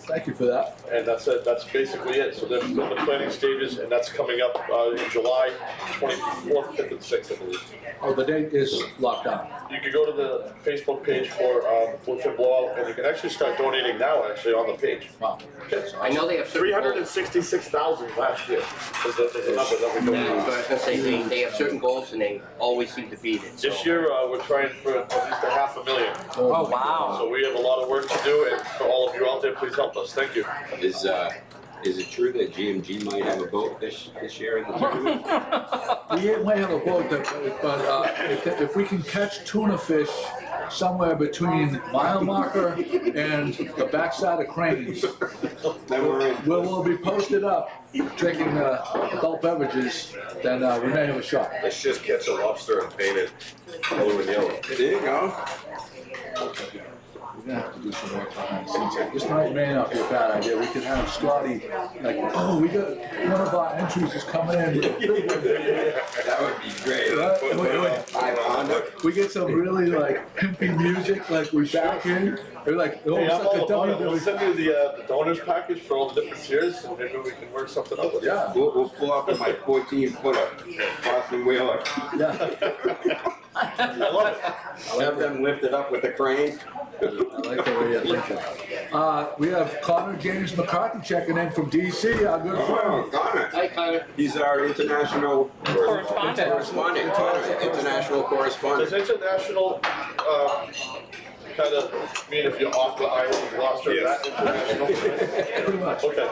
[SPEAKER 4] Thank you for that.
[SPEAKER 3] And that's it. That's basically it. So they're in the planning stages, and that's coming up in July 24th, 5th, and 6th, I believe.
[SPEAKER 4] Oh, the date is locked down.
[SPEAKER 3] You can go to the Facebook page for Bluefin Blowout, and you can actually start donating now, actually, on the page.
[SPEAKER 4] Wow.
[SPEAKER 6] I know they have certain goals.
[SPEAKER 3] 366,000 last year is the number that we
[SPEAKER 6] Yeah, so I
[SPEAKER 3] donated.
[SPEAKER 6] was gonna say, they have certain goals and they always seem to beat it, so.
[SPEAKER 3] This year, we're trying for at least $500,000.
[SPEAKER 1] Oh, wow.
[SPEAKER 3] So we have a lot of work to do, and for all of you out there, please help us. Thank you.
[SPEAKER 2] Is it true that GMG might have a boat this year in the tournament?
[SPEAKER 4] We might have a vote, but if we can catch tuna fish somewhere between mile marker and the backside of Cranes,
[SPEAKER 2] Then we're in.
[SPEAKER 4] we'll be posted up drinking adult beverages, then we may have a shot.
[SPEAKER 7] Let's just catch a lobster and paint it blue and yellow.
[SPEAKER 2] There you go.
[SPEAKER 4] We're gonna have to do some work behind the scenes here. This may not be a bad idea. We could have Scotty, like, oh, we got, one of our entries is coming in.
[SPEAKER 2] That would be great. 500.
[SPEAKER 4] We get some really like pimpy music, like we back in. We're like, oh,
[SPEAKER 3] Hey,
[SPEAKER 4] it's
[SPEAKER 3] I'm
[SPEAKER 4] like a
[SPEAKER 3] all about it. We'll
[SPEAKER 4] WWE.
[SPEAKER 3] send you the donors package for all the different tiers, and maybe we can work something out with you.
[SPEAKER 4] Yeah,
[SPEAKER 2] We'll pull up with my 14-footer, Boston Whaler.
[SPEAKER 4] yeah.
[SPEAKER 3] I love it.
[SPEAKER 2] Have them lifted up with the crane.
[SPEAKER 4] I like the way you're thinking. We have Connor James McCarthy checking in from DC, our good
[SPEAKER 2] Oh,
[SPEAKER 4] friend.
[SPEAKER 2] Connor.
[SPEAKER 6] Hi, Connor.
[SPEAKER 2] He's our international
[SPEAKER 1] Correspondent.
[SPEAKER 2] correspondent. Connor, international
[SPEAKER 3] Does
[SPEAKER 2] correspondent.
[SPEAKER 3] international kind of mean if you're off the island, you lost your
[SPEAKER 7] Yes.
[SPEAKER 3] that international?
[SPEAKER 4] Pretty much.
[SPEAKER 3] Okay.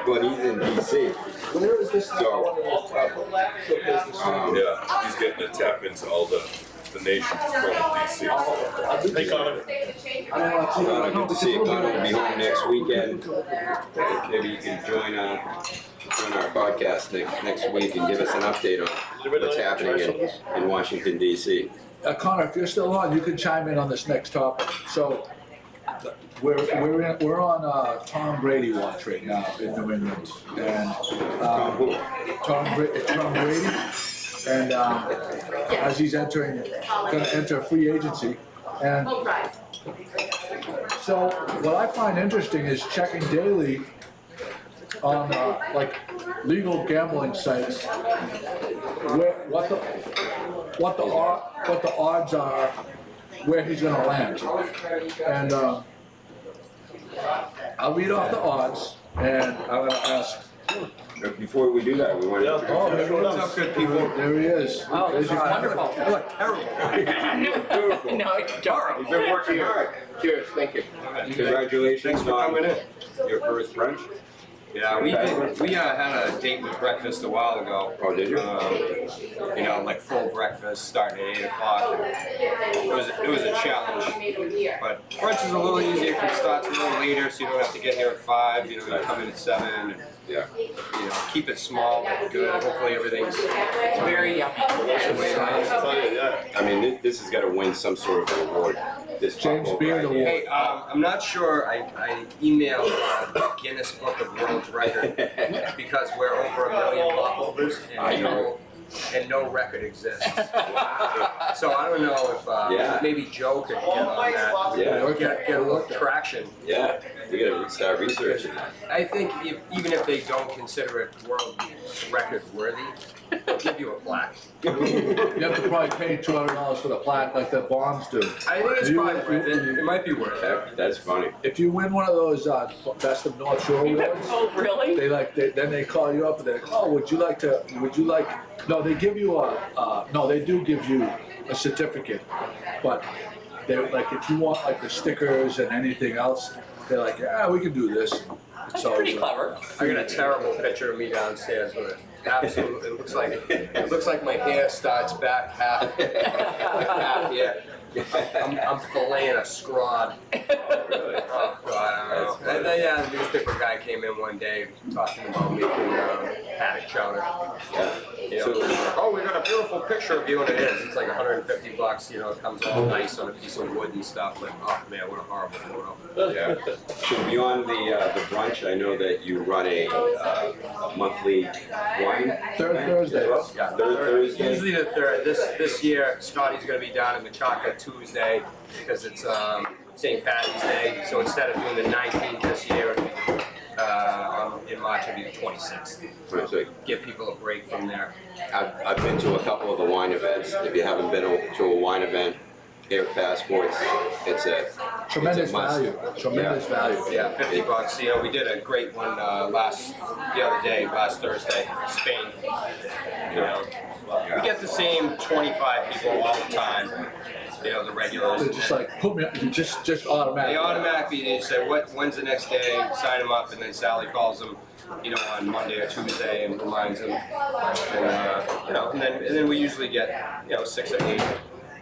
[SPEAKER 2] But he's in DC.
[SPEAKER 4] Where is this?
[SPEAKER 2] So,
[SPEAKER 7] Yeah, he's getting to tap into all the nations from DC.
[SPEAKER 3] Hey, Connor.
[SPEAKER 2] Connor, good to see you. Connor will be home next weekend. Maybe you can join our podcast next week and give us an update on what's happening in Washington, DC.
[SPEAKER 4] Connor, if you're still on, you can chime in on this next topic. So, we're on Tom Brady watch right now in New England, and Tom Brady, and as he's going to enter free agency, and so what I find interesting is checking daily on like legal gambling sites what the odds are where he's gonna land. And I'll read off the odds, and I'm gonna ask.
[SPEAKER 2] But before we do that, we want to.
[SPEAKER 3] Yeah.
[SPEAKER 4] Oh, there he
[SPEAKER 3] What's
[SPEAKER 4] is.
[SPEAKER 3] up, good people?
[SPEAKER 4] There he is.
[SPEAKER 1] Oh,
[SPEAKER 4] There's your
[SPEAKER 1] wonderful.
[SPEAKER 4] You look terrible.
[SPEAKER 1] No, it's dark.
[SPEAKER 2] You've been working hard.
[SPEAKER 6] Cheers, thank you.
[SPEAKER 2] Congratulations
[SPEAKER 8] Thanks for
[SPEAKER 2] on
[SPEAKER 8] coming in.
[SPEAKER 2] your first brunch.
[SPEAKER 8] Yeah, we had a date with breakfast a while ago.
[SPEAKER 2] Oh, did you?
[SPEAKER 8] You know, like full breakfast starting at 8 o'clock. It was a challenge, but brunch is a little easier because it starts a little later, so you don't have to get here at 5. You know, you come in at 7. And,
[SPEAKER 2] Yeah.
[SPEAKER 8] you know, keep it small, good. Hopefully everything's
[SPEAKER 1] Very yummy.
[SPEAKER 2] I mean, this has got to win some sort of award. This
[SPEAKER 4] James
[SPEAKER 2] buffalo
[SPEAKER 4] Beard
[SPEAKER 2] right
[SPEAKER 4] Award.
[SPEAKER 2] here.
[SPEAKER 8] Hey, I'm not sure. I emailed the Guinness Book of World Record because we're over 1 million walkovers and no record exists. So I don't know if
[SPEAKER 2] Yeah.
[SPEAKER 8] maybe Joe could get on that.
[SPEAKER 2] Yeah.
[SPEAKER 8] Or get a little traction.
[SPEAKER 2] Yeah, we got to start researching that.
[SPEAKER 8] I think even if they don't consider it world record worthy, they'll give you a plaque.
[SPEAKER 4] You have to probably pay $200 for the plaque like the Bonds do.
[SPEAKER 8] I think it's
[SPEAKER 4] You-
[SPEAKER 8] probably worth it. It might be worth it.
[SPEAKER 2] That's funny.
[SPEAKER 4] If you win one of those Best of North Shore awards,
[SPEAKER 1] Oh, really?
[SPEAKER 4] then they call you up and they're like, oh, would you like, no, they give you no, they do give you a certificate, but they're like, if you want like the stickers and anything else, they're like, yeah, we can do this.
[SPEAKER 1] That's pretty clever.
[SPEAKER 8] I got a terrible picture of me downstairs with it. Absolutely, it looks like my hair starts back half here. I'm filleting a scrod.
[SPEAKER 2] Really?
[SPEAKER 8] Oh God, I don't know. And then yeah, the newspaper guy came in one day talking about making haddock chowder.
[SPEAKER 2] Yeah.
[SPEAKER 8] You know, oh, we got a beautiful picture of you, and it is. It's like $150. You know, it comes all nice on a piece of wood and stuff. But oh man, what a horrible photo.
[SPEAKER 2] Yeah. So beyond the brunch, I know that you run a monthly wine.
[SPEAKER 4] Thursday.
[SPEAKER 8] Yeah,
[SPEAKER 2] Thursday.
[SPEAKER 8] Usually the third. This year, Scotty's going to be down in Machaca Tuesday because it's St. Patty's Day. So instead of doing the 19th this year, in March it'll be the 26th.
[SPEAKER 2] So
[SPEAKER 8] Give people a break from there.
[SPEAKER 2] I've been to a couple of the wine events. If you haven't been to a wine event, Air Passports, it's a
[SPEAKER 4] Tremendous
[SPEAKER 2] must.
[SPEAKER 4] value. Tremendous value.
[SPEAKER 8] Yeah, $50. You know, we did a great one last Thursday, Spain. You know, we get the same 25 people all the time. You know, the regulars.
[SPEAKER 4] They're just like, put me, you just automatically.
[SPEAKER 8] They automatically say, when's the next day? Sign them up, and then Sally calls them, you know, on Monday or Tuesday and reminds them. And, you know, and then we usually get, you know, 6 or 8.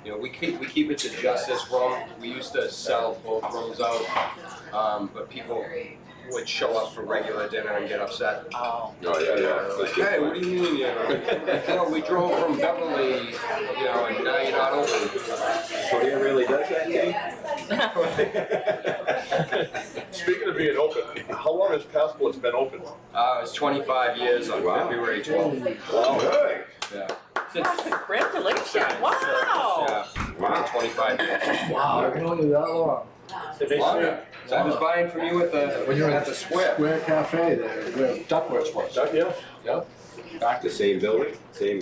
[SPEAKER 8] You know, we keep it to just this room. We used to sell both rooms out, but people would show up for regular dinner and get upset.
[SPEAKER 1] Oh.
[SPEAKER 2] Oh yeah. That's good.
[SPEAKER 8] Hey, what do you mean? You know, we drove from Beverly, you know, and now you're not open.
[SPEAKER 2] Korea really does that thing?
[SPEAKER 3] Speaking of being open, how long has Passports been open?
[SPEAKER 8] It was 25 years on
[SPEAKER 2] Wow.
[SPEAKER 8] February 12th.
[SPEAKER 2] Wow. Good.
[SPEAKER 8] Yeah.
[SPEAKER 1] Congratulations.
[SPEAKER 8] Yeah.
[SPEAKER 1] Wow.
[SPEAKER 2] Wow.
[SPEAKER 8] 25 years.
[SPEAKER 4] Wow, I've known you that long.
[SPEAKER 8] Longer. So I was buying from you at
[SPEAKER 4] When you were
[SPEAKER 8] at the square.
[SPEAKER 4] Square Cafe there, where Duckworth's was.
[SPEAKER 3] Yeah.
[SPEAKER 4] Yep.
[SPEAKER 2] The same building,
[SPEAKER 8] Same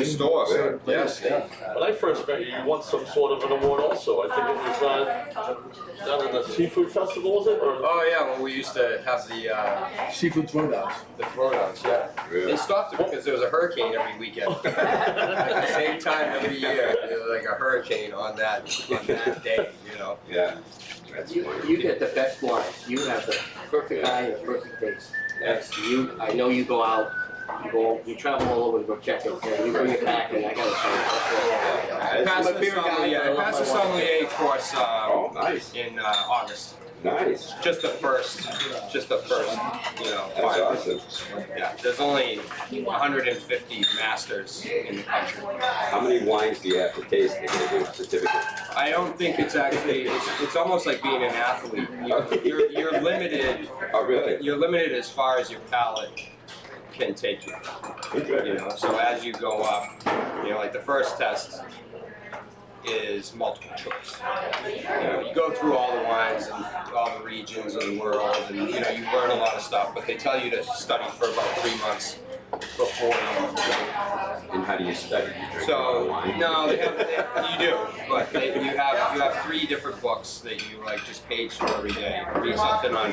[SPEAKER 8] store.
[SPEAKER 4] Same place, yeah.
[SPEAKER 3] When I first met you, you won some sort of an award also. I think it was down in the Seafood Festival, was it? Or
[SPEAKER 8] Oh yeah, well we used to have the
[SPEAKER 4] Seafood throwdowns.
[SPEAKER 8] throwdowns, yeah.
[SPEAKER 2] Really?
[SPEAKER 8] They stopped it because there was a hurricane every weekend. At the same time every year, there was like a hurricane on that day, you know.
[SPEAKER 2] Yeah. That's
[SPEAKER 6] You get the best wines. You have the perfect eye and the perfect taste. That's I know you go out. You travel all over to go check it, and you bring it back, and I gotta
[SPEAKER 8] I
[SPEAKER 2] That's
[SPEAKER 8] passed
[SPEAKER 6] I'm a
[SPEAKER 8] the
[SPEAKER 6] beer guy,
[SPEAKER 8] sommelier,
[SPEAKER 6] but I
[SPEAKER 8] I
[SPEAKER 6] love
[SPEAKER 8] passed the
[SPEAKER 6] my wine.
[SPEAKER 8] sommelier course
[SPEAKER 2] Oh, nice.
[SPEAKER 8] in August.
[SPEAKER 2] Nice.
[SPEAKER 8] Just the first, you know.
[SPEAKER 2] That's
[SPEAKER 8] part.
[SPEAKER 2] awesome.
[SPEAKER 8] Yeah, there's only 150 masters in the country.
[SPEAKER 2] How many wines do you have to taste to get a certificate?
[SPEAKER 8] I don't think it's actually, it's almost like being an athlete. You're limited,
[SPEAKER 2] Oh, really?
[SPEAKER 8] you're limited as far as your palate can take you. You know, so as you go up, you know, like the first test is multiple choice. You know, you go through all the wines and all the regions of the world, and you know, you learn a lot of stuff. But they tell you to study for about 3 months before
[SPEAKER 2] And how do you study? You drink
[SPEAKER 8] So
[SPEAKER 2] wine?
[SPEAKER 8] no, you do, but you have 3 different books that you like just page through every day. Read something on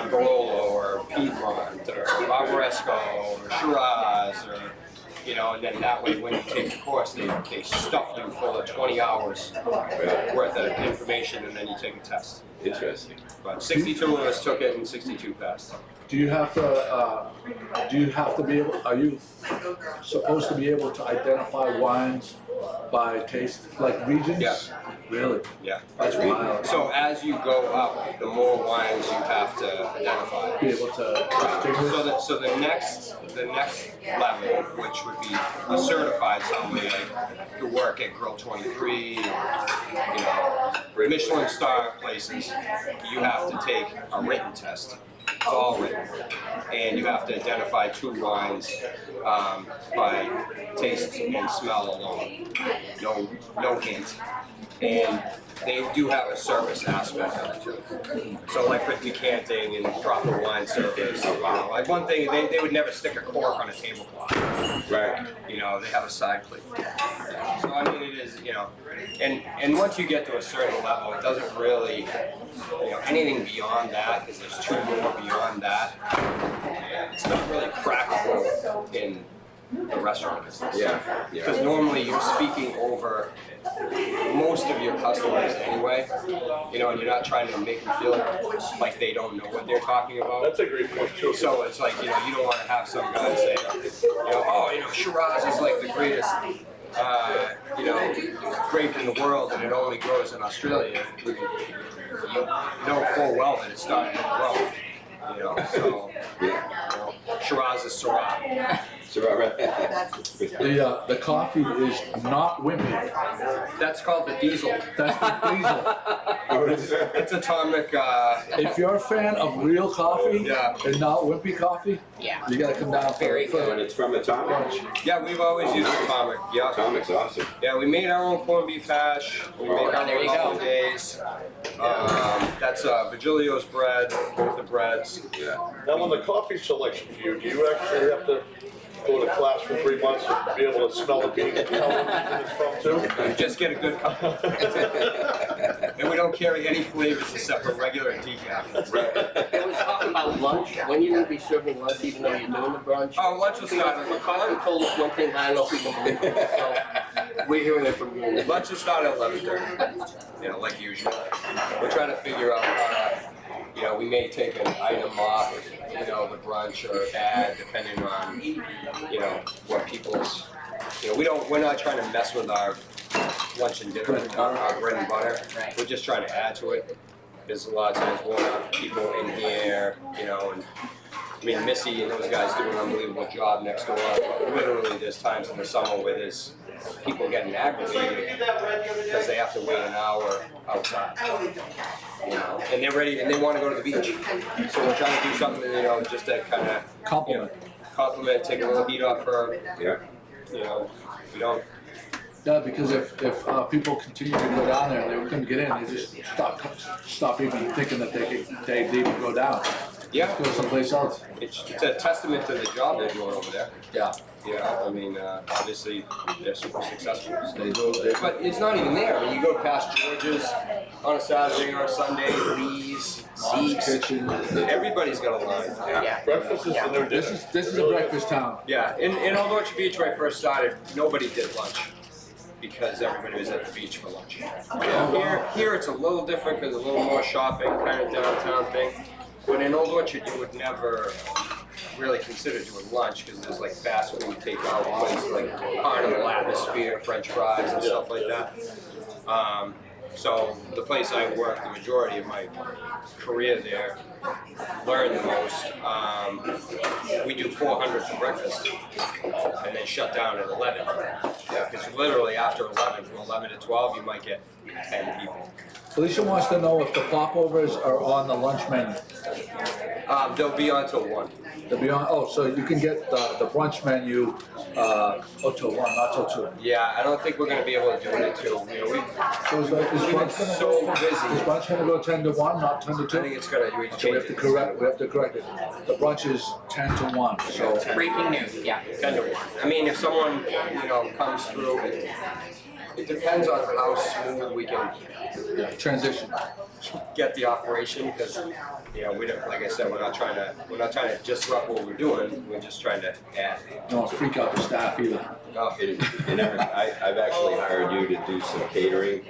[SPEAKER 8] Barolo or Piedmont or Barbaresco or Shiraz or and then that way when you take the course, they stuff you full of 20 hours worth of information, and then you take a test.
[SPEAKER 2] Interesting.
[SPEAKER 8] But 62 of us took it and 62 passed.
[SPEAKER 4] Do you have to be able, are you supposed to be able to identify wines by taste, like regions?
[SPEAKER 8] Yeah.
[SPEAKER 4] Really?
[SPEAKER 8] Yeah.
[SPEAKER 4] That's wild.
[SPEAKER 8] So as you go up, the more wines you have to identify.
[SPEAKER 4] Be able to distinguish?
[SPEAKER 8] So the next level, which would be a certified sommelier who work at Grill 23, Michelin star places, you have to take a written test. It's all written, and you have to identify 2 wines by taste and smell alone, no hint. And they do have a service aspect of it too. So like for decanting and proper wine service, like one thing, they would never stick a cork on a tablecloth.
[SPEAKER 2] Right.
[SPEAKER 8] They have a side plate. So I mean, it is, and once you get to a certain level, it doesn't really, anything beyond that, because there's 2 more beyond that, it's not really practical in the restaurant business.
[SPEAKER 2] Yeah.
[SPEAKER 8] Because normally you're speaking over most of your customers anyway, and you're not trying to make them feel like they don't know what they're talking about.
[SPEAKER 3] That's a great point too.
[SPEAKER 8] So it's like, you don't want to have some guy say, Shiraz is like the greatest, grape in the world and it only grows in Australia. You know full well that it's starting to grow, so, Shiraz is Syrah.
[SPEAKER 4] The coffee is not wimpy.
[SPEAKER 8] That's called the diesel.
[SPEAKER 4] That's the diesel.
[SPEAKER 8] It's atomic,
[SPEAKER 4] If you're a fan of real coffee
[SPEAKER 8] Yeah.
[SPEAKER 4] and not wimpy coffee,
[SPEAKER 1] Yeah.
[SPEAKER 4] you gotta come down
[SPEAKER 1] Very
[SPEAKER 4] for
[SPEAKER 2] And it's from Atomic.
[SPEAKER 8] yeah, we've always used atomic, yeah.
[SPEAKER 2] Atomic's awesome.
[SPEAKER 8] Yeah, we made our own corned beef hash. We make our
[SPEAKER 1] there
[SPEAKER 8] own
[SPEAKER 1] you go.
[SPEAKER 8] holidays. That's Virgilio's bread, both the breads.
[SPEAKER 2] Yeah.
[SPEAKER 3] Now on the coffee selection for you, do you actually have to go to class for 3 months and be able to smell the bean and tell them where it's from too?
[SPEAKER 8] You just get a good cup. And we don't carry any flavors except for regular and decaf.
[SPEAKER 6] I was talking about lunch. When are you going to be serving lunch, even though you're doing the brunch?
[SPEAKER 8] Oh, lunch will start at
[SPEAKER 6] Coffee told us one thing, but I don't know if we can believe it. So we're hearing it from you.
[SPEAKER 8] lunch will start at 11:30. Like usual. We're trying to figure out how to, we may take an item off, the brunch or add, depending on, what people's, we're not trying to mess with our lunch and dinner, our bread and butter.
[SPEAKER 1] Right.
[SPEAKER 8] We're just trying to add to it. There's a lot of times we'll have people in here, and Missy and those guys do an unbelievable job next door. Literally, there's times in the summer where there's people getting aggravated because they have to wait an hour outside. And they're ready and they want to go to the beach. So we're trying to do something, just to kind of compliment, take a little heat off her.
[SPEAKER 2] Yeah.
[SPEAKER 8] We don't.
[SPEAKER 4] Yeah, because if people continue to go down there and they couldn't get in, they just stop even thinking that they'd even go down.
[SPEAKER 8] Yeah.
[SPEAKER 4] Go someplace else.
[SPEAKER 8] It's a testament to the job they're doing over there.
[SPEAKER 4] Yeah.
[SPEAKER 8] Obviously they're super successful.
[SPEAKER 4] They do.
[SPEAKER 8] But it's not even there. You go past George's on a Saturday or a Sunday, Lee's, Zeke's.
[SPEAKER 4] Kitchen.
[SPEAKER 8] Everybody's got a line.
[SPEAKER 2] Yeah.
[SPEAKER 3] Breakfast is the new dinner.
[SPEAKER 4] This is a breakfast town.
[SPEAKER 8] Yeah, in Old Orchard Beach when I first started, nobody did lunch because everybody was at the beach for lunch. Here it's a little different because a little more shopping, kind of downtown thing. But in Old Orchard, you would never really consider doing lunch because there's like fast food takeout places like Carnival Atmosphere, French fries and stuff like that. So the place I worked the majority of my career there, learned the most. We do 400 for breakfast and then shut down at 11. Yeah, because literally after 11, from 11 to 12, you might get 10 people.
[SPEAKER 4] Felicia wants to know if the popovers are on the lunch menu.
[SPEAKER 8] They'll be on till 1.
[SPEAKER 4] They'll be on, oh, so you can get the brunch menu, till 1, not till 2.
[SPEAKER 8] Yeah, I don't think we're gonna be able to do it until, you know,
[SPEAKER 4] So is
[SPEAKER 8] we've been
[SPEAKER 4] brunch
[SPEAKER 8] so
[SPEAKER 4] Is
[SPEAKER 8] busy.
[SPEAKER 4] brunch gonna go 10 to 1, not 10 to 2?
[SPEAKER 8] I think it's gonna, we
[SPEAKER 4] So we
[SPEAKER 8] change
[SPEAKER 4] have to
[SPEAKER 8] it.
[SPEAKER 4] correct it. The brunch is 10 to 1, so.
[SPEAKER 1] Breaking news, yeah.
[SPEAKER 8] Kind of. I mean, if someone, you know, comes through, it depends on how smooth we can
[SPEAKER 4] Yeah, transition.
[SPEAKER 8] get the operation, because, you know, we don't, like I said, we're not trying to disrupt what we're doing, we're just trying to add.
[SPEAKER 4] Don't freak out the staff either.
[SPEAKER 8] Oh,
[SPEAKER 2] And Eric, I've actually hired you to do some catering.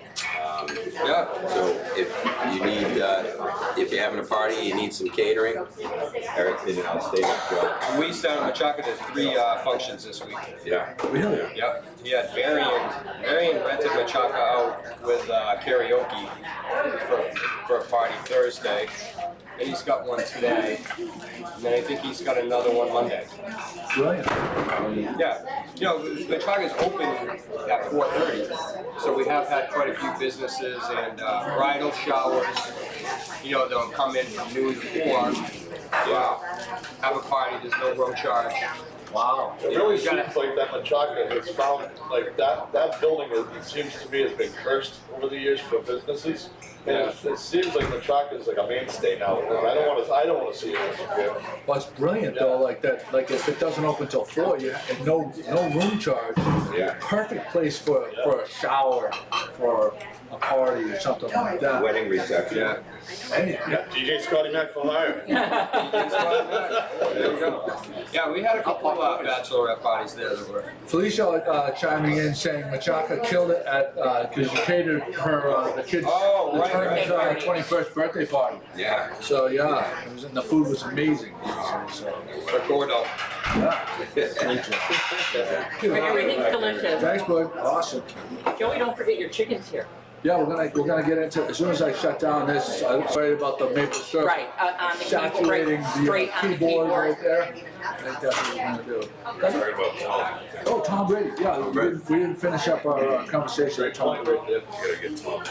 [SPEAKER 8] yeah,
[SPEAKER 2] So if you need, if you're having a party, you need some catering, Eric did an outstanding job.
[SPEAKER 8] we sent Machaca to 3 functions this week.
[SPEAKER 2] Yeah.
[SPEAKER 4] Really?
[SPEAKER 8] Yep, he had Varian rented Machaca out with karaoke for a party Thursday, and he's got one today, and then I think he's got another one Monday.
[SPEAKER 4] Brilliant.
[SPEAKER 8] Yeah, you know, Machaca's open at 4:30, so we have had quite a few businesses and bridal showers. You know, they'll come in from noon to 4, have a party, there's no room charge.
[SPEAKER 4] Wow.
[SPEAKER 3] It really
[SPEAKER 8] You gotta-
[SPEAKER 3] seems like that Machaca has found, like, that building, it seems to me, has been cursed over the years for businesses. And it seems like Machaca is like a mainstay now. I don't wanna see it disappear.
[SPEAKER 4] Well, it's brilliant though, like that, like if it doesn't open till 4, and no room charge.
[SPEAKER 2] Yeah.
[SPEAKER 4] Perfect place for a shower, for a party or something like that.
[SPEAKER 2] Wedding reception.
[SPEAKER 8] Yeah.
[SPEAKER 4] Hey, yeah.
[SPEAKER 3] DJ Scotty Mac for hire.
[SPEAKER 8] There you go. Yeah, we had a couple of bachelorette parties there that were.
[SPEAKER 4] Felicia chiming in saying Machaca killed it at, because you catered her, the kids'
[SPEAKER 8] Oh, right,
[SPEAKER 4] attorney's,
[SPEAKER 1] right.
[SPEAKER 4] 21st birthday party.
[SPEAKER 2] Yeah.
[SPEAKER 4] So yeah, it was, and the food was amazing. So,
[SPEAKER 8] For Gordo.
[SPEAKER 4] yeah.
[SPEAKER 1] Everything's delicious.
[SPEAKER 4] Thanks, bud. Awesome.
[SPEAKER 1] Joey, don't forget your chicken's here.
[SPEAKER 4] Yeah, we're gonna get into, as soon as I shut down this, I'm sorry about the maple syrup.
[SPEAKER 1] Right, on the keyboard,
[SPEAKER 4] Saturating
[SPEAKER 1] right,
[SPEAKER 4] the
[SPEAKER 1] straight on the
[SPEAKER 4] keyboard right
[SPEAKER 1] keyboard.
[SPEAKER 4] there. I think that's what we're gonna do.
[SPEAKER 7] Sorry about Tom.
[SPEAKER 4] Oh, Tom Brady, yeah, we didn't finish up our conversation with Tom Brady.
[SPEAKER 7] You gotta get Tom.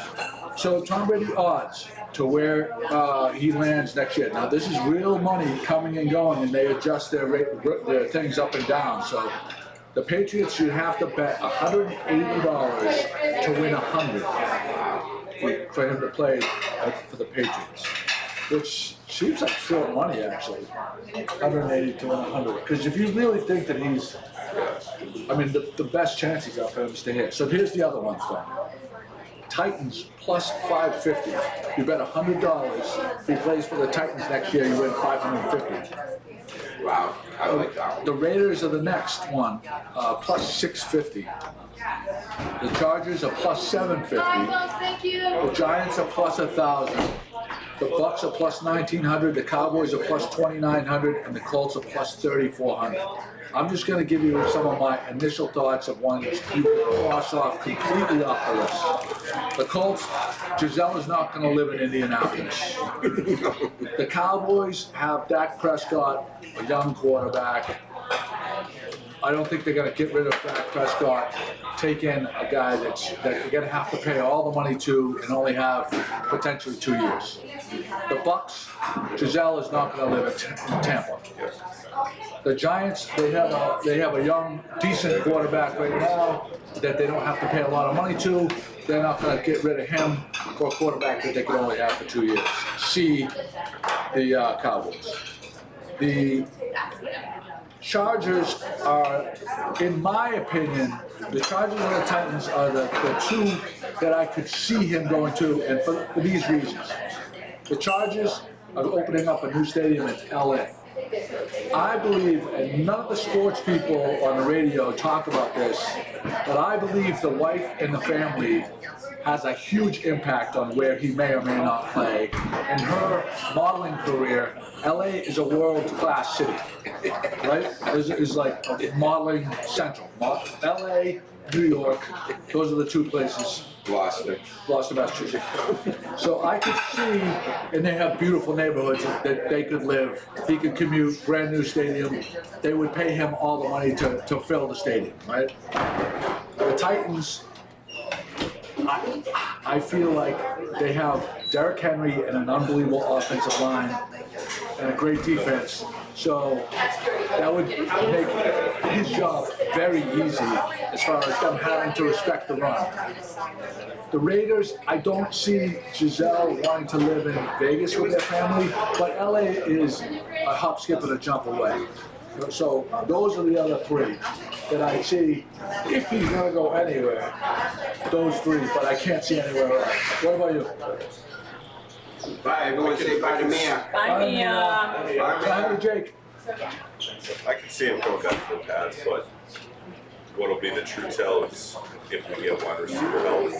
[SPEAKER 4] So Tom Brady odds to where he lands next year. Now this is real money coming and going, and they adjust their things up and down. So the Patriots should have to bet $180 to win 100 for him to play for the Patriots, which seems like short money actually. 180 to win 100. Because if you really think that he's, I mean, the best chances are for him to stay here. So here's the other ones though. Titans plus 550. You bet $100 if he plays for the Titans next year, you win 550.
[SPEAKER 2] Wow. I like that one.
[SPEAKER 4] The Raiders are the next one, plus 650. The Chargers are plus 750.
[SPEAKER 5] Thank you.
[SPEAKER 4] The Giants are plus 1,000. The Bucks are plus 1,900. The Cowboys are plus 2,900, and the Colts are plus 3,400. I'm just going to give you some of my initial thoughts of ones you can cross off completely off the list. The Colts, Giselle is not going to live in Indianapolis. The Cowboys have Dak Prescott, a young quarterback. I don't think they're going to get rid of Dak Prescott, take in a guy that they're going to have to pay all the money to and only have potentially 2 years. The Bucks, Giselle is not going to live in Tampa. The Giants, they have a young, decent quarterback right now that they don't have to pay a lot of money to. They're not going to get rid of him for a quarterback that they can only have for 2 years. See the Cowboys. The Chargers are, in my opinion, the Chargers and the Titans are the two that I could see him going to, and for these reasons. The Chargers are opening up a new stadium in LA. I believe, and none of the sports people on the radio talk about this, but I believe the wife and the family has a huge impact on where he may or may not play. In her modeling career, LA is a world-class city, right? It's like a modeling central. LA, New York, those are the two places.
[SPEAKER 2] Gloucester.
[SPEAKER 4] Gloucester, Massachusetts. So I could see, and they have beautiful neighborhoods that they could live. He could commute, brand new stadium. They would pay him all the money to fill the stadium, right? The Titans, I feel like they have Derrick Henry and an unbelievable offensive line. and a great defense. So that would make his job very easy as far as them having to respect the run. The Raiders, I don't see Giselle wanting to live in Vegas with their family, but LA is a hop, skip, and a jump away. So those are the other three that I see. If he's gonna go anywhere, those three, but I can't see anywhere else. What about you?
[SPEAKER 2] Bye, everyone. Say bye to Mia.
[SPEAKER 1] Bye, Mia.
[SPEAKER 4] Bye, Jake.
[SPEAKER 7] I can see him going back to the pads, but what'll be the true tell is if we get wide receiver help.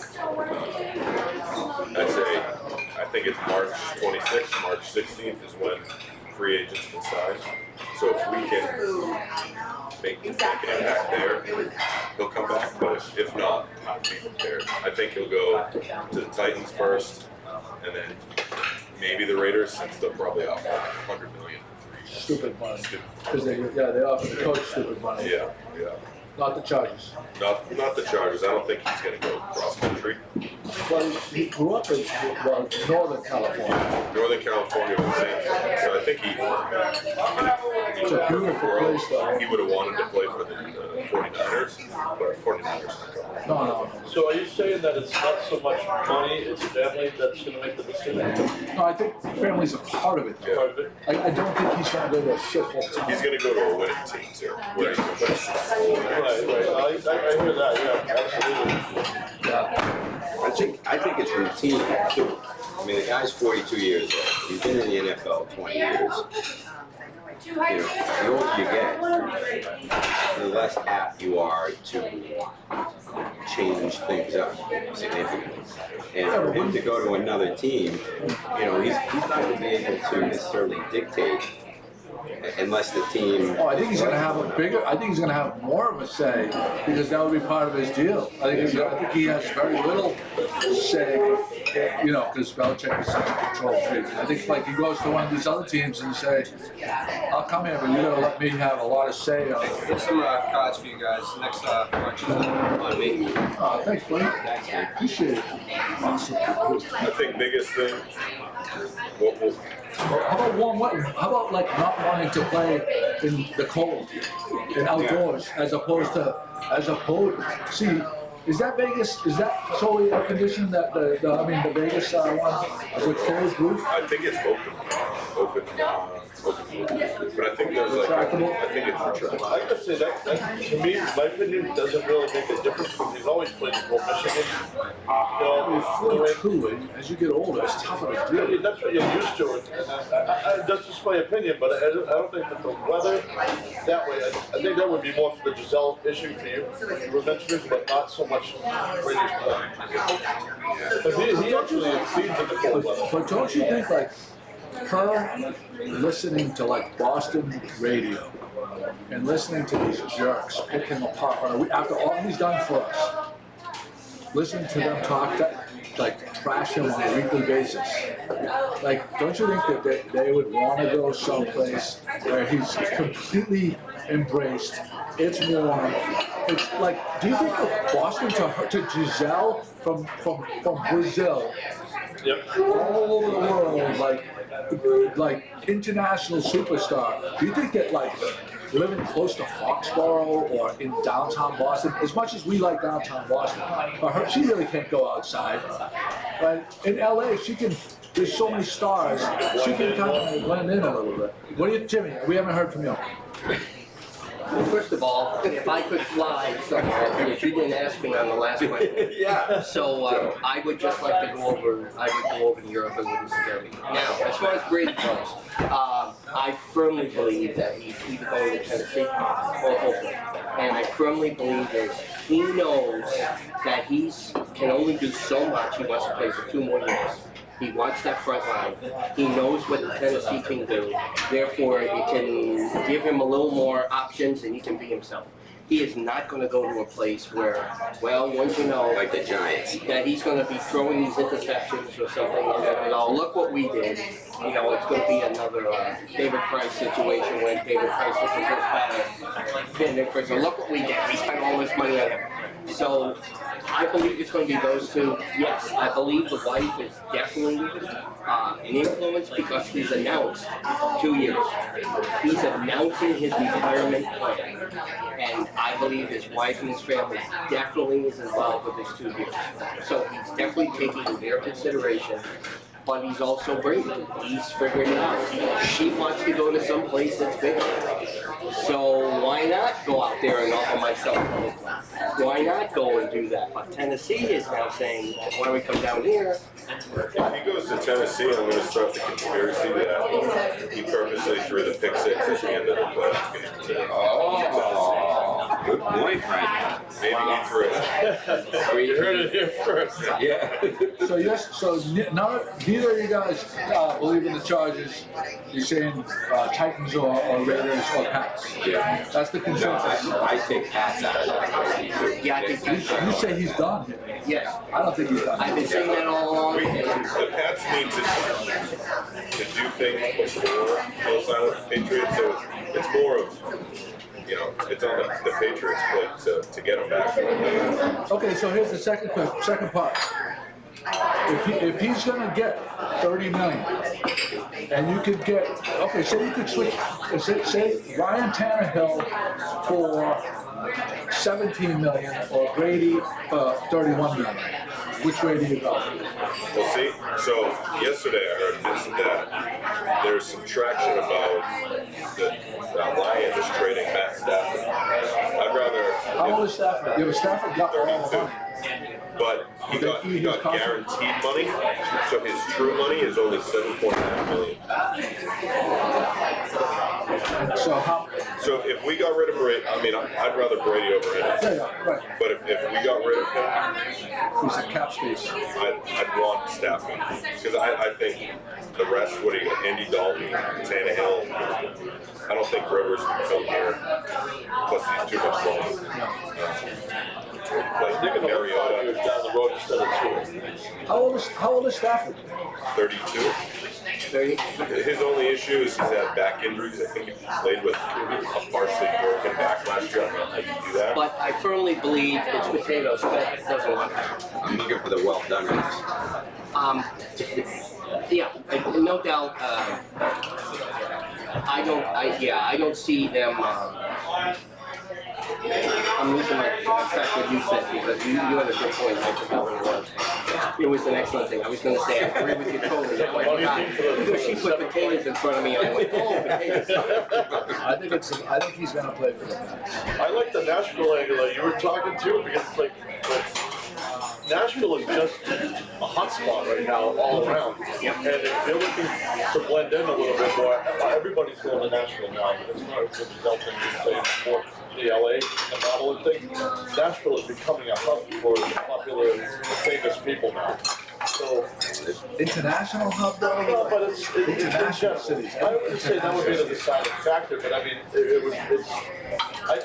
[SPEAKER 7] I think it's March 26th, March 16th is when free agents can sign. So if we can make an impact there, he'll come back. But if not, be prepared. I think he'll go to the Titans first, and then maybe the Raiders, since they'll probably offer like $100 million for 3 years.
[SPEAKER 4] Stupid money. Because they offer the coach stupid money.
[SPEAKER 7] Yeah.
[SPEAKER 4] Not the Chargers.
[SPEAKER 7] Not the Chargers. I don't think he's going to go cross country.
[SPEAKER 4] Well, he grew up in Northern California.
[SPEAKER 7] Northern California was the same thing. So I think
[SPEAKER 4] It's a beautiful place, though.
[SPEAKER 7] he would have wanted to play for the 49ers, but 49ers.
[SPEAKER 4] No.
[SPEAKER 3] So are you saying that it's not so much money, it's family that's gonna make the decision?
[SPEAKER 4] No, I think family's a part of it.
[SPEAKER 7] Yeah.
[SPEAKER 3] Part of it?
[SPEAKER 4] I don't think he's going to go to a shithole
[SPEAKER 7] He's
[SPEAKER 4] town.
[SPEAKER 7] going to go to a winning team too. Where he can win.
[SPEAKER 3] Right. I hear that, yeah, absolutely.
[SPEAKER 4] Yeah.
[SPEAKER 2] I think it's routine too. I mean, the guy's 42 years old. He's been in the NFL 20 years. You know, the older you get, the less apt you are to change things up significantly. And for him to go to another team, you know, he's not going to be able to necessarily dictate unless the team.
[SPEAKER 4] Oh, I think he's going to have I think he's going to have more of a say because that would be part of his deal. I think he has very little say, you know, because Belichick is such a control freak. I think like he goes to one of these other teams and say, I'll come here, but you got to let me have a lot of say on it.
[SPEAKER 8] Here's some cards for you guys. Next Brunch is on me.
[SPEAKER 4] Oh, thanks, buddy. Appreciate it. Awesome.
[SPEAKER 7] I think biggest thing.
[SPEAKER 4] How about like not wanting to play in the cold and outdoors as opposed see, is that Vegas, is that solely air conditioned, that the Vegas one is a closed roof?
[SPEAKER 7] I think it's open. But I think there's I think it's retractable.
[SPEAKER 3] I gotta say that to me, my opinion, doesn't really make a difference because he's always played in Michigan.
[SPEAKER 4] You're 42, and as you get older, it's tougher to
[SPEAKER 3] Really,
[SPEAKER 4] do.
[SPEAKER 3] that's what you're used to. And that's just my opinion, but I don't think that the weather that way. I think that would be more for the Giselle issue for you. You were mentioning, but not so much Brady's play. But he actually exceeds in the cold weather.
[SPEAKER 4] But don't you think like her listening to like Boston radio and listening to these jerks pick him apart after all he's done for us, listening to them talk like trash him on a weekly basis, like don't you think that they would want to go someplace where he's completely embraced, it's warm, it's like, do you think of Boston to Giselle from Brazil, all over the world, like international superstar? Do you think that like living close to Foxborough or in downtown Boston, as much as we like downtown Boston, she really can't go outside. But in LA, there's so many stars, she can kind of blend in a little bit. What do you, Jimmy? We haven't heard from you.
[SPEAKER 6] Well, first of all, if I could fly somewhere, because you didn't ask me on the last one.
[SPEAKER 2] Yeah.
[SPEAKER 6] So I would just like to go over to Europe and wouldn't scare me. Now, as far as Brady goes, I firmly believe that he's either going to Tennessee or Oakland. And I firmly believe that he knows that he can only do so much. He wants to play for 2 more years. He wants that front line. He knows what Tennessee can do. Therefore, it can give him a little more options and he can be himself. He is not going to go to a place where, well, once you know,
[SPEAKER 2] Like the Giants.
[SPEAKER 6] that he's going to be throwing these interceptions or something, and oh, look what we did. You know, it's going to be another David Price situation when David Price was the first batter. Look what we did. We spent all this money on him. So I believe it's going to be those two. Yes, I believe the wife is definitely an influence because he's announced 2 years. He's announcing his retirement plan. And I believe his wife and his family definitely is involved with his 2 years. So he's definitely taking their consideration. But he's also brave. He's figuring it out. She wants to go to some place that's bigger. So why not go out there and offer myself? Why not go and do that? But Tennessee is now saying, well, why don't we come down here?
[SPEAKER 7] If he goes to Tennessee, I'm going to start the conspiracy that he purposely threw the pick six at the end of the playoff game.
[SPEAKER 2] Oh, good point, Frank.
[SPEAKER 7] Maybe he threw it.
[SPEAKER 3] You heard it here first.
[SPEAKER 2] Yeah.
[SPEAKER 4] So neither of you guys believe in the Chargers. You're saying Titans or Raiders or Pats.
[SPEAKER 2] Yeah.
[SPEAKER 4] That's the
[SPEAKER 2] No,
[SPEAKER 4] consensus.
[SPEAKER 2] I take Pats out of that.
[SPEAKER 6] Yeah, I think
[SPEAKER 4] You say he's done.
[SPEAKER 6] yes.
[SPEAKER 4] I don't think he's done.
[SPEAKER 6] I've been saying that all along.
[SPEAKER 7] The Pats need to do things before they'll sign with the Patriots, so it's more of, it's on the Patriots' plate to get them back.
[SPEAKER 4] Okay, so here's the second part. If he's gonna get 30 million, and you could get, okay, say you could switch, say Ryan Tannehill for 17 million or Brady for 31 million. Which way do you go?
[SPEAKER 7] Well, see, so yesterday I heard that there's some traction about the Lions just trading Matt Stafford. I'd rather.
[SPEAKER 4] How old is Stafford? Yeah, but Stafford got all the
[SPEAKER 7] 32.
[SPEAKER 4] money.
[SPEAKER 7] But he got guaranteed money, so his true money is only $7.5 million. So if we got rid of Brady, I'd rather Brady over anything.
[SPEAKER 4] Yeah, right.
[SPEAKER 7] But if we got rid of him,
[SPEAKER 4] He's a cap space.
[SPEAKER 7] I'd want Stafford. Because I think the rest, what do you got? Andy Dalton, Tannehill. I don't think Rivers can come here. Plus he's too much money. Like
[SPEAKER 3] They're going to look 5 years
[SPEAKER 7] Mariota,
[SPEAKER 3] down the road instead of 2.
[SPEAKER 4] How old is Stafford?
[SPEAKER 7] 32. His only issue is he's had back injuries. I think he played with a partially broken back last year. I don't know how you do that.
[SPEAKER 6] But I firmly believe it's potatoes, but it doesn't work.
[SPEAKER 2] I'm looking for the well done ones.
[SPEAKER 6] Yeah, no doubt. I don't see them. I'm losing my track what you said because you had a good point about what it was. It was an excellent thing. I was going to say I agree with you totally. I went, because she put potatoes in front of me, I went, oh, potatoes.
[SPEAKER 4] I think he's gonna play for the Pats.
[SPEAKER 3] I like the Nashville angle that you were talking to because like Nashville is just a hot spot right now all around. And if they're looking to blend in a little bit more, everybody's going to Nashville now. As far as the Delta is saying for the LA and modeling thing, Nashville is becoming a hub for popular, famous people now. So
[SPEAKER 4] International hub though?
[SPEAKER 3] no, but it's
[SPEAKER 4] International
[SPEAKER 3] international
[SPEAKER 4] cities.
[SPEAKER 3] I wouldn't say that would be the deciding factor, but I mean,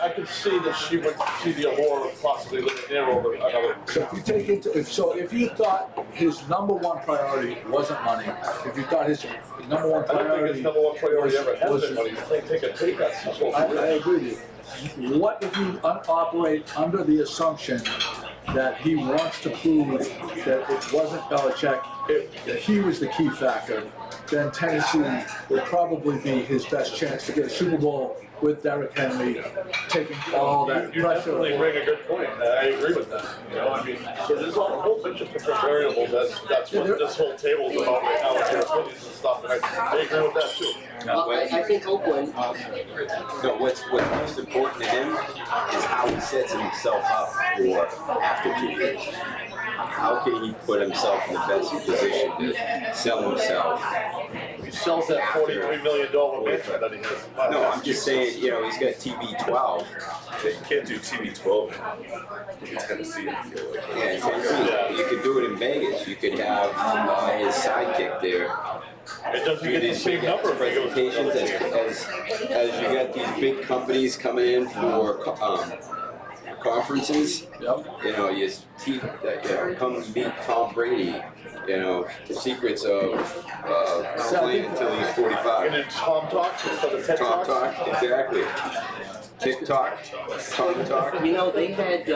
[SPEAKER 3] I could see that she would see the allure of possibly living there over another.
[SPEAKER 4] So if you take if you thought his number one priority wasn't money, if you thought his number one
[SPEAKER 3] I don't think
[SPEAKER 4] priority
[SPEAKER 3] his number one priority ever has
[SPEAKER 4] was
[SPEAKER 3] been money. He's take a pay cut his whole
[SPEAKER 4] I
[SPEAKER 3] career.
[SPEAKER 4] agree with you. What if you operate under the assumption that he wants to prove that it wasn't Belichick, that he was the key factor? Then Tennessee would probably be his best chance to get a Super Bowl with Derrick Henry taking all that
[SPEAKER 3] You
[SPEAKER 4] pressure.
[SPEAKER 3] definitely bring a good point. I agree with that. I mean, so there's a whole bunch of different variables. That's what this whole table is about right now, with your opinions and stuff. And I agree with that too.
[SPEAKER 6] Well, I think Oakland,
[SPEAKER 2] No, what's most important to him is how he sets himself up for after 2 years. How can he put himself in the best position to sell himself?
[SPEAKER 3] He sells that $43 million mansion that he has.
[SPEAKER 2] No, I'm just saying, he's got TB12.
[SPEAKER 7] You can't do TB12 in Tennessee, I feel like.
[SPEAKER 2] Yeah, in Tennessee. You could do it in Vegas. You could have his sidekick there.
[SPEAKER 3] It doesn't get the same number if it goes to
[SPEAKER 2] presentations as you got these big companies coming in for conferences.
[SPEAKER 4] Yep.
[SPEAKER 2] Come meet Tom Brady. The secrets of playing until he's 45.
[SPEAKER 3] And then Tom Talks instead of TED
[SPEAKER 2] Tom
[SPEAKER 3] Talks.
[SPEAKER 2] Talk, exactly. TikTok, Tongue Talk.
[SPEAKER 6] You know, they had,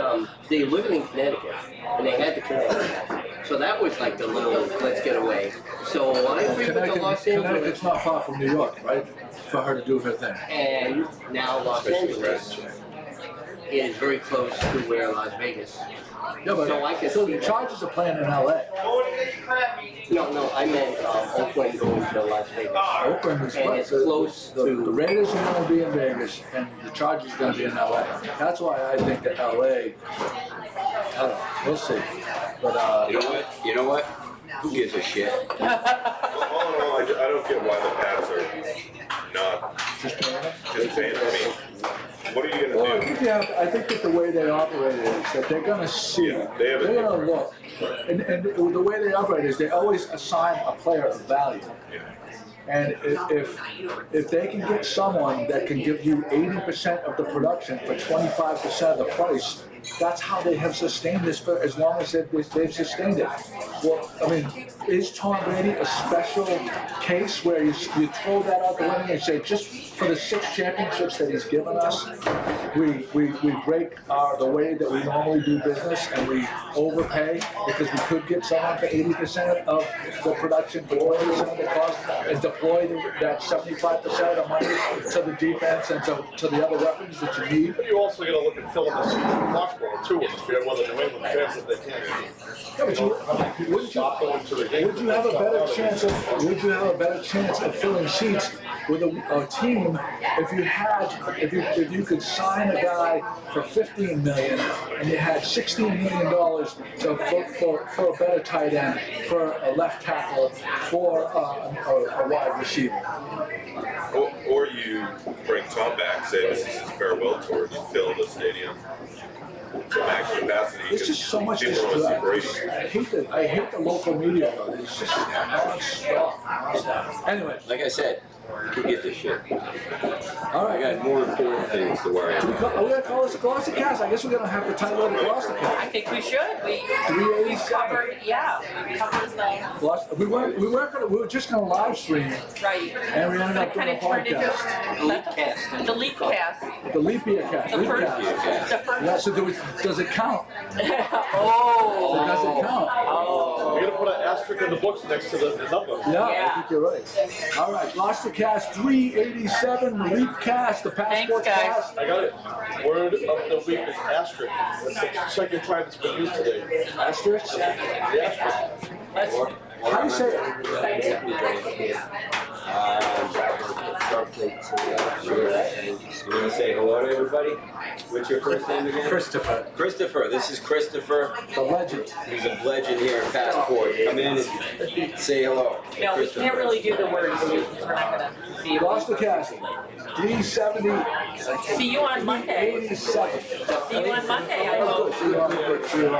[SPEAKER 6] they live in Connecticut, and they had the Connecticut. So that was like the little, let's get away. So I agree with the Los
[SPEAKER 4] Connecticut's
[SPEAKER 6] Angeles,
[SPEAKER 4] not far from New York, right? For her to do her thing.
[SPEAKER 6] and now Los Angeles is very close to where Las Vegas.
[SPEAKER 4] Yeah, but
[SPEAKER 6] So I can
[SPEAKER 4] so
[SPEAKER 6] see
[SPEAKER 4] the
[SPEAKER 6] that.
[SPEAKER 4] Chargers are playing in LA.
[SPEAKER 6] No, I meant Oakland going to Las Vegas.
[SPEAKER 4] Oakland is
[SPEAKER 6] And it's close
[SPEAKER 4] the
[SPEAKER 6] to-
[SPEAKER 4] Raiders are going to be in Vegas, and the Chargers are going to be in LA. That's why I think that LA. I don't know. We'll see. But
[SPEAKER 2] You know what? Who gives a shit?
[SPEAKER 7] All in all, I don't get why the Pats are not
[SPEAKER 4] just playing it.
[SPEAKER 7] just paying. I mean, what are you
[SPEAKER 4] Well,
[SPEAKER 7] gonna do?
[SPEAKER 4] I think that the way they operate is that they're going to see,
[SPEAKER 7] Yeah, they have a
[SPEAKER 4] they're going to
[SPEAKER 7] different-
[SPEAKER 4] look, and the way they operate is they always assign a player a value.
[SPEAKER 7] Yeah.
[SPEAKER 4] And if they can get someone that can give you 80% of the production for 25% of the price, that's how they have sustained this for as long as they've sustained it. Well, I mean, is Tom Brady a special case where you throw that out the window and say, just for the 6 championships that he's given us, we break the way that we normally do business and we overpay because we could get someone for 80% of the production for 20% of the cost and deploy that 75% of the money to the defense and to the other weapons that you need?
[SPEAKER 3] But you also gotta look at filling the season Foxborough too, with the fair weather New England fans if they can't.
[SPEAKER 4] Yeah, but wouldn't
[SPEAKER 3] Stop going to the game.
[SPEAKER 4] would you have a better chance of filling seats with a team if you could sign a guy for $15 million and you had $16 million for a better tight end, for a left tackle, for a wide receiver?
[SPEAKER 7] Or you bring Tom back, say this is his farewell tour, and you fill the stadium to max capacity.
[SPEAKER 4] It's just so much
[SPEAKER 7] people want to see Brady.
[SPEAKER 4] distraction. I hate the local media though. It's just non-stop. Anyway,
[SPEAKER 2] Like I said, who gives a shit?
[SPEAKER 4] all
[SPEAKER 2] I
[SPEAKER 4] right.
[SPEAKER 2] got more important things to worry
[SPEAKER 4] Are we
[SPEAKER 2] about.
[SPEAKER 4] going to call this a Glossy Cast? I guess we're going to have to title it a Glossy
[SPEAKER 1] I
[SPEAKER 4] Cast.
[SPEAKER 1] think we should. We
[SPEAKER 4] 387.
[SPEAKER 1] covered, yeah, we covered the,
[SPEAKER 4] We were just going to live stream,
[SPEAKER 1] right.
[SPEAKER 4] and we ended
[SPEAKER 1] But
[SPEAKER 4] up
[SPEAKER 1] it
[SPEAKER 4] doing
[SPEAKER 1] kind
[SPEAKER 4] a
[SPEAKER 1] of turned into
[SPEAKER 4] podcast.
[SPEAKER 1] the leap cast.
[SPEAKER 4] The leap year cast.
[SPEAKER 1] The
[SPEAKER 4] Leap
[SPEAKER 1] first,
[SPEAKER 4] cast.
[SPEAKER 1] the first.
[SPEAKER 4] Yeah, so does it count?
[SPEAKER 1] Oh.
[SPEAKER 4] Does it count?
[SPEAKER 1] Oh.
[SPEAKER 3] We're gonna put an asterisk in the books next to the number.
[SPEAKER 4] Yeah, I
[SPEAKER 1] Yeah.
[SPEAKER 4] think you're right. All right, Glossy Cast 387, the leap cast, the passport
[SPEAKER 1] guys.
[SPEAKER 4] cast.
[SPEAKER 3] I got it. Word of the week is asterisk. That's the second time it's been used today.
[SPEAKER 4] Asterisk?
[SPEAKER 3] The asterisk.
[SPEAKER 1] Let's,
[SPEAKER 4] How do you say it?
[SPEAKER 2] You want to say hello to everybody? What's your first name again?
[SPEAKER 4] Christopher,
[SPEAKER 2] Christopher. This is Christopher.
[SPEAKER 4] the legend.
[SPEAKER 2] He's a legend here at Passport. Come in and say hello.
[SPEAKER 1] no, we can't really do the words. We're not gonna be able
[SPEAKER 4] Glossy Cast 370.
[SPEAKER 1] to. See you on Monday.
[SPEAKER 4] 87.
[SPEAKER 1] See you on Monday, I hope.
[SPEAKER 4] See you on